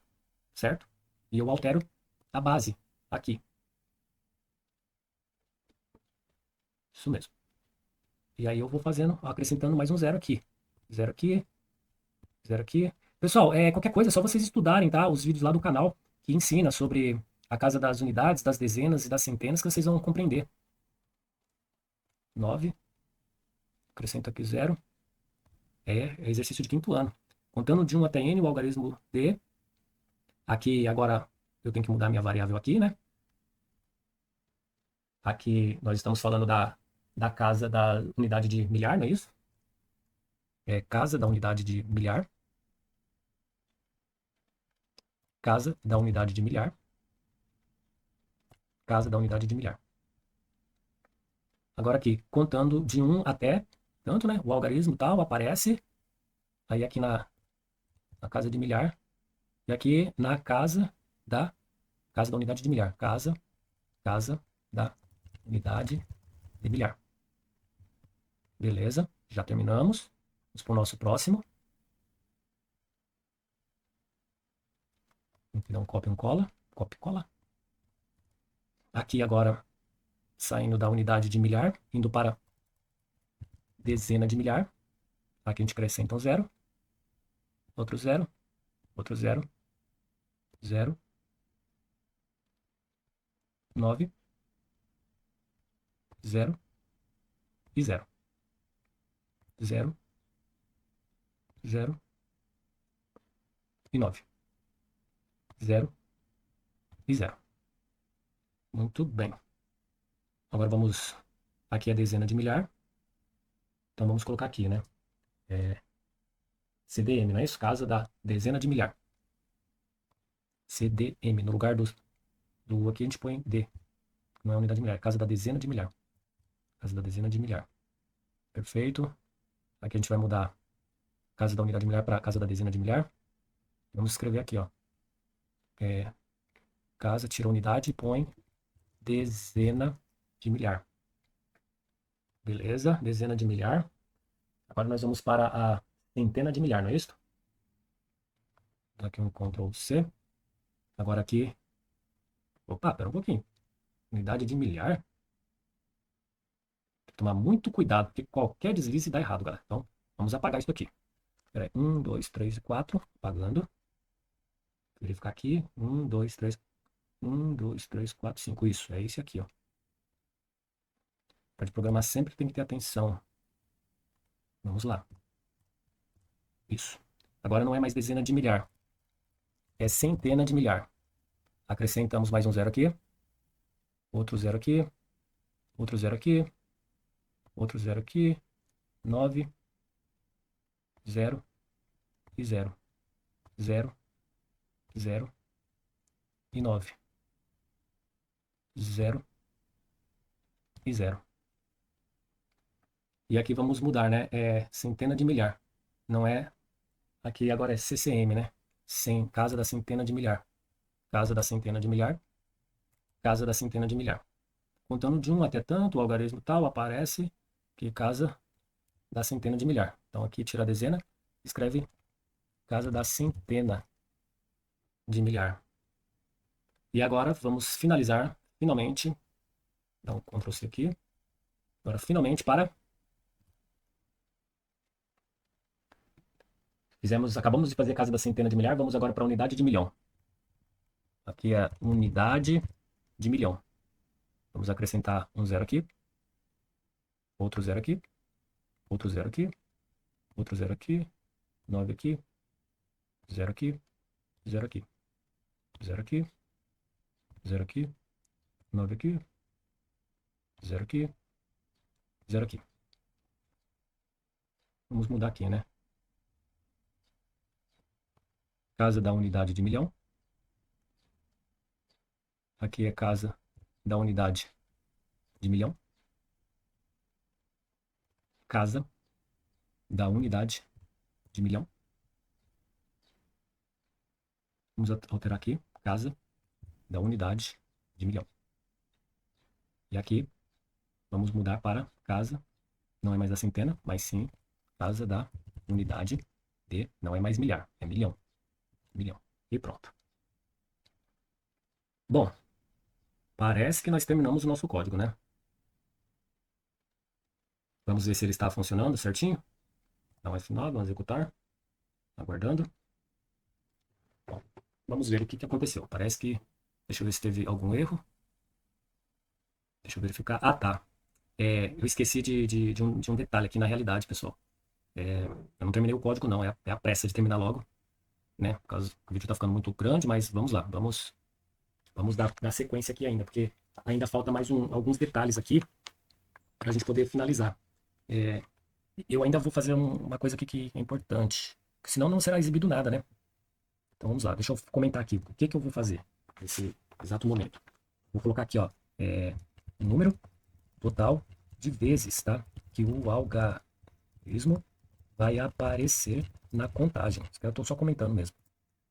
certo? E eu altero a base aqui. Isso mesmo. E aí eu vou fazendo, acrescentando mais um 0 aqui. 0 aqui, 0 aqui. Pessoal, qualquer coisa é só vocês estudarem, tá? Os vídeos lá do canal que ensina sobre a casa das unidades, das dezenas e das centenas que vocês vão compreender. 9. Acrescento aqui 0. É exercício de quinto ano. Contando de 1 até n, o algarismo d. Aqui agora eu tenho que mudar minha variável aqui, né? Aqui nós estamos falando da casa da unidade de milhar, não é isso? Casa da unidade de milhar. Casa da unidade de milhar. Casa da unidade de milhar. Agora aqui, contando de 1 até tanto, né? O algarismo tal aparece. Aí aqui na casa de milhar. E aqui na casa da unidade de milhar. Casa da unidade de milhar. Beleza, já terminamos. Vamos para o nosso próximo. Vamos dar um copy e um cola. Copy e cola. Aqui agora, saindo da unidade de milhar, indo para dezena de milhar. Aqui a gente acrescenta um 0. Outro 0. Outro 0. 0. 9. 0. E 0. 0. 0. E 9. 0 e 0. Muito bem. Agora vamos... Aqui é a dezena de milhar. Então vamos colocar aqui, né? CDM, não é isso? Casa da dezena de milhar. CDM. No lugar do aqui a gente põe D. Não é unidade de milhar. Casa da dezena de milhar. Casa da dezena de milhar. Perfeito. Aqui a gente vai mudar casa da unidade de milhar para casa da dezena de milhar. Vamos escrever aqui, ó. Casa, tira a unidade e põe dezena de milhar. Beleza, dezena de milhar. Agora nós vamos para a centena de milhar, não é isso? Dá aqui um Ctrl C. Agora aqui... Opa, pera um pouquinho. Unidade de milhar. Tem que tomar muito cuidado, porque qualquer deslize dá errado, galera. Então, vamos apagar isso aqui. Espera aí. 1, 2, 3 e 4. Apagando. Verificar aqui. 1, 2, 3. 1, 2, 3, 4, 5. Isso, é esse aqui, ó. Para programar sempre tem que ter atenção. Vamos lá. Isso. Agora não é mais dezena de milhar. É centena de milhar. Acrescentamos mais um 0 aqui. Outro 0 aqui. Outro 0 aqui. Outro 0 aqui. 9, 0 e 0. 0, 0 e 9. 0 e 0. E aqui vamos mudar, né? É centena de milhar. Não é... Aqui agora é CCM, né? Casa da centena de milhar. Casa da centena de milhar. Casa da centena de milhar. Contando de 1 até tanto, o algarismo tal aparece que casa da centena de milhar. Então aqui tira a dezena, escreve casa da centena de milhar. E agora vamos finalizar, finalmente, dá um Ctrl C aqui. Agora finalmente acabamos de fazer a casa da centena de milhar, vamos agora para a unidade de milhão. Aqui é unidade de milhão. Vamos acrescentar um zero aqui, outro zero aqui, outro zero aqui, outro zero aqui, 9 aqui, zero aqui, zero aqui, zero aqui, zero aqui, 9 aqui, zero aqui, zero aqui. Vamos mudar aqui, né? Casa da unidade de milhão. Aqui é casa da unidade de milhão. Casa da unidade de milhão. Vamos alterar aqui. Casa da unidade de milhão. E aqui vamos mudar para casa, não é mais a centena, mas sim casa da unidade de, não é mais milhar, é milhão. Milhão. E pronto. Bom, parece que nós terminamos o nosso código, né? Vamos ver se ele está funcionando certinho. Dá um F9, vamos executar. Aguardando. Bom, vamos ver o que aconteceu. Parece que... Deixa eu ver se teve algum erro. Deixa eu verificar. Ah, tá. Eu esqueci de um detalhe aqui na realidade, pessoal. Eu não terminei o código, não. É a pressa de terminar logo, né? Por causa que o vídeo está ficando muito grande, mas vamos lá. Vamos dar sequência aqui ainda, porque ainda falta mais alguns detalhes aqui para a gente poder finalizar. Eu ainda vou fazer uma coisa aqui que é importante, porque senão não será exibido nada, né? Então vamos lá, deixa eu comentar aqui o que eu vou fazer nesse exato momento. Vou colocar aqui, ó, o número total de vezes, tá? Que o algarismo vai aparecer na contagem. Isso que eu estou só comentando mesmo.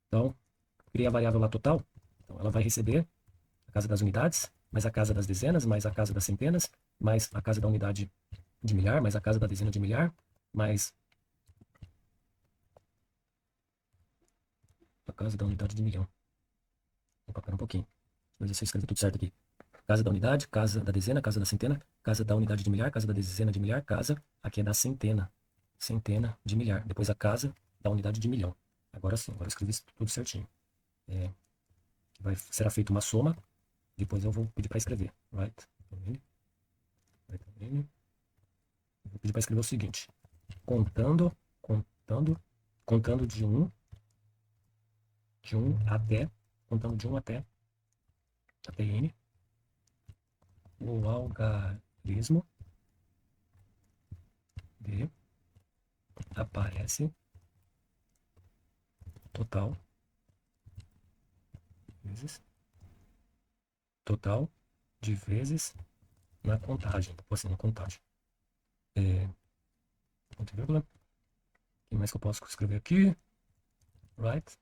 Então, criei a variável lá total. Então, ela vai receber a casa das unidades, mais a casa das dezenas, mais a casa das centenas, mais a casa da unidade de milhar, mais a casa da dezena de milhar, mais a casa da unidade de milhão. Opa, pera um pouquinho. Deixa eu ver se eu escrevi tudo certo aqui. Casa da unidade, casa da dezena, casa da centena, casa da unidade de milhar, casa da dezena de milhar, casa, aqui é da centena, centena de milhar. Depois a casa da unidade de milhão. Agora sim, agora eu escrevi tudo certinho. Será feita uma soma, depois eu vou pedir para escrever. Right? Vou pedir para escrever o seguinte. Contando de 1 até, contando de 1 até n, o algarismo de aparece total de vezes na contagem. Assim, na contagem. Ponto e vírgula. O que mais que eu posso escrever aqui? Right?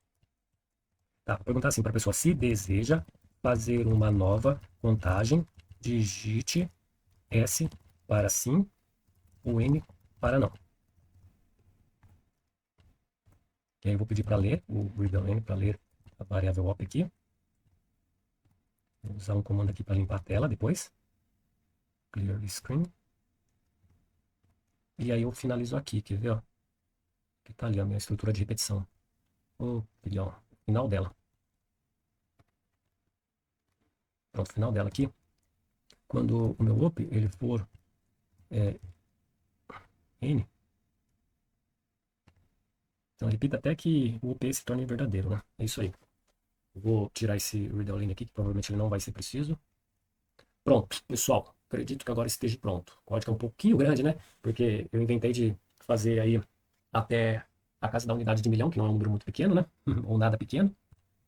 Tá, vou perguntar assim para a pessoa: se deseja fazer uma nova contagem, digite S para sim, o N para não. E aí eu vou pedir para ler o readle N para ler a variável op aqui. Vou usar um comando aqui para limpar a tela depois. Clear screen. E aí eu finalizo aqui, quer ver? Ó? Que tá ali a minha estrutura de repetição. Filhão, final dela. Pronto, final dela aqui. Quando o meu loop ele for N, então repita até que o OP se torne verdadeiro, né? É isso aí. Eu vou tirar esse readline aqui, que provavelmente ele não vai ser preciso. Pronto, pessoal. acredito que agora esteja pronto. O código é um pouquinho grande, né? Porque eu inventei de fazer aí até a casa da unidade de milhão, que não é um número muito pequeno, né? Ou nada pequeno.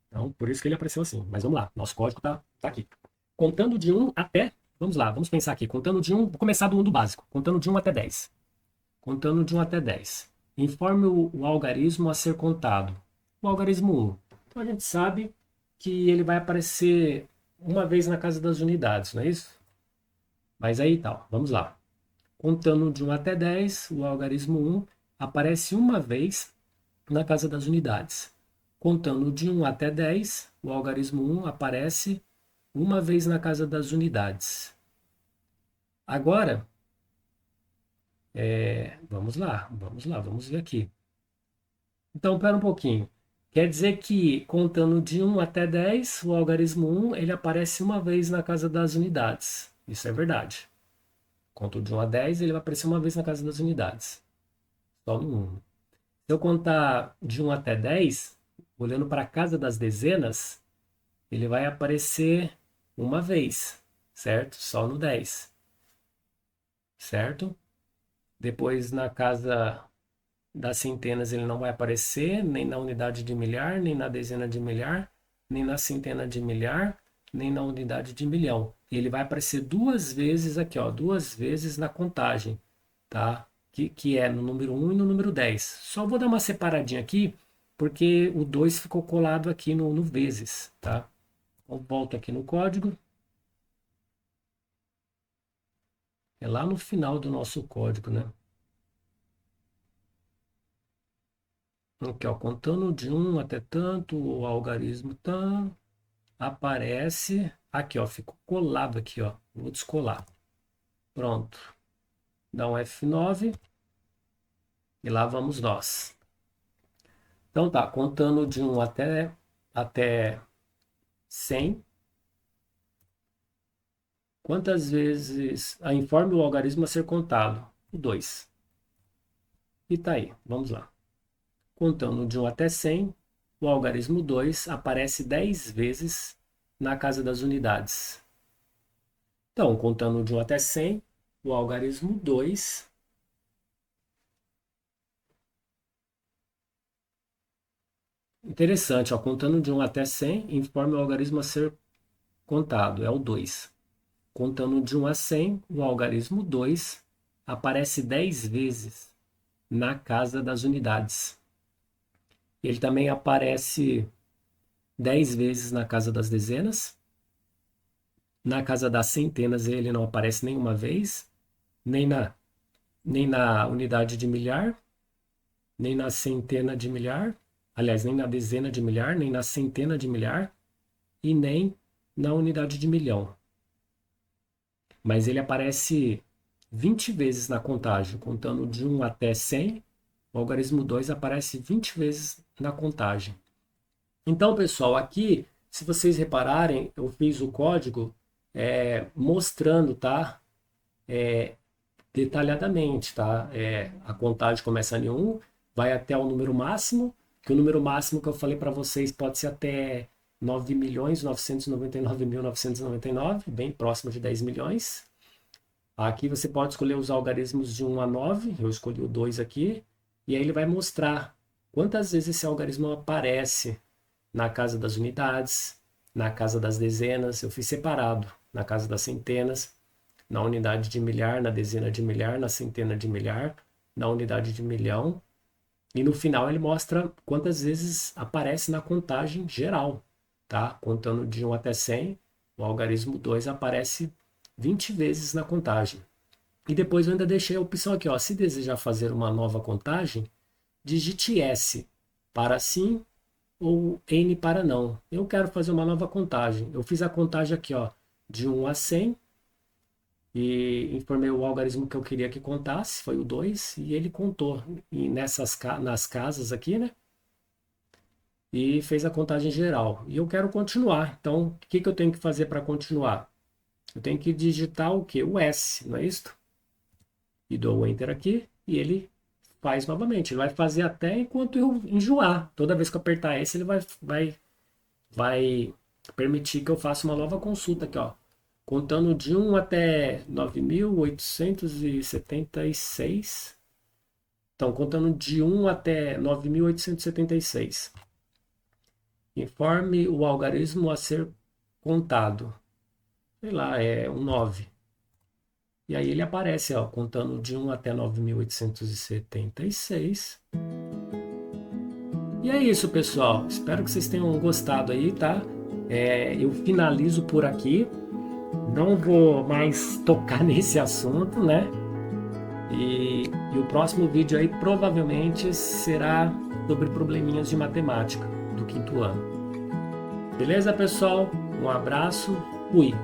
Então, por isso que ele apareceu assim. Mas vamos lá, nosso código tá aqui. Contando de 1 até, vamos lá, vamos pensar aqui. Contando de 1, vou começar do 1 do básico. Contando de 1 até 10. Contando de 1 até 10. Informe o algarismo a ser contado. O algarismo 1. Então a gente sabe que ele vai aparecer uma vez na casa das unidades, não é isso? Mas aí tal, vamos lá. Contando de 1 até 10, o algarismo 1 aparece uma vez na casa das unidades. Contando de 1 até 10, o algarismo 1 aparece uma vez na casa das unidades. Agora, vamos ver aqui. Então, espera um pouquinho. Quer dizer que, contando de 1 até 10, o algarismo 1 ele aparece uma vez na casa das unidades. Isso é verdade. Conto de 1 a 10, ele vai aparecer uma vez na casa das unidades. Só no 1. Se eu contar de 1 até 10, olhando para a casa das dezenas, ele vai aparecer uma vez, certo? Só no 10. Certo? Depois, na casa das centenas, ele não vai aparecer, nem na unidade de milhar, nem na dezena de milhar, nem na centena de milhar, nem na unidade de milhão. Ele vai aparecer duas vezes aqui, ó, duas vezes na contagem, tá? Que é no número 1 e no número 10. Só vou dar uma separadinha aqui, porque o 2 ficou colado aqui no vezes, tá? Então, volto aqui no código. É lá no final do nosso código, né? Aqui, ó, contando de 1 até tanto, o algarismo tá, aparece aqui, ó, ficou colado aqui, ó. Vou descolar. Pronto. Dá um F9 e lá vamos nós. Então tá, contando de 1 até 100. Quantas vezes informe o algarismo a ser contado? O 2. E tá aí, vamos lá. Contando de 1 até 100, o algarismo 2 aparece 10 vezes na casa das unidades. Então, contando de 1 até 100, o algarismo 2 interessante, ó, contando de 1 até 100, informe o algarismo a ser contado, é o 2. Contando de 1 a 100, o algarismo 2 aparece 10 vezes na casa das unidades. Ele também aparece 10 vezes na casa das dezenas. Na casa das centenas ele não aparece nenhuma vez, nem na unidade de milhar, nem na centena de milhar, aliás, nem na dezena de milhar, nem na centena de milhar e nem na unidade de milhão. Mas ele aparece 20 vezes na contagem, contando de 1 até 100, o algarismo 2 aparece 20 vezes na contagem. Então, pessoal, aqui, se vocês repararem, eu fiz o código mostrando, tá? Detalhadamente, tá? A contagem começa em 1, vai até o número máximo, que o número máximo que eu falei para vocês pode ser até 9.999.999, bem próximo de 10 milhões. Aqui você pode escolher os algarismos de 1 a 9, eu escolhi o 2 aqui, e aí ele vai mostrar quantas vezes esse algarismo aparece na casa das unidades, na casa das dezenas, eu fiz separado, na casa das centenas, na unidade de milhar, na dezena de milhar, na centena de milhar, na unidade de milhão. E no final ele mostra quantas vezes aparece na contagem geral, tá? Contando de 1 até 100, o algarismo 2 aparece 20 vezes na contagem. E depois eu ainda deixei a opção aqui, ó, se desejar fazer uma nova contagem, digite S para sim ou N para não. Eu quero fazer uma nova contagem. Eu fiz a contagem aqui, ó, de 1 a 100 e informei o algarismo que eu queria que contasse, foi o 2, e ele contou nas casas aqui, né? E fez a contagem geral. E eu quero continuar. Então, o que eu tenho que fazer para continuar? Eu tenho que digitar o quê? O S, não é isso? E dou o Enter aqui e ele faz novamente. Ele vai fazer até enquanto eu enjoar. Toda vez que eu apertar S, ele vai permitir que eu faça uma nova consulta aqui, ó. contando de 1 até 9.876. Então, contando de 1 até 9.876. Informe o algarismo a ser contado. Sei lá, é um 9. E aí ele aparece, ó, contando de 1 até 9.876. E é isso, pessoal. Espero que vocês tenham gostado aí, tá? Eu finalizo por aqui. Não vou mais tocar nesse assunto, né? E o próximo vídeo aí provavelmente será sobre probleminhas de matemática do quinto ano. Beleza, pessoal? Um abraço. Fui!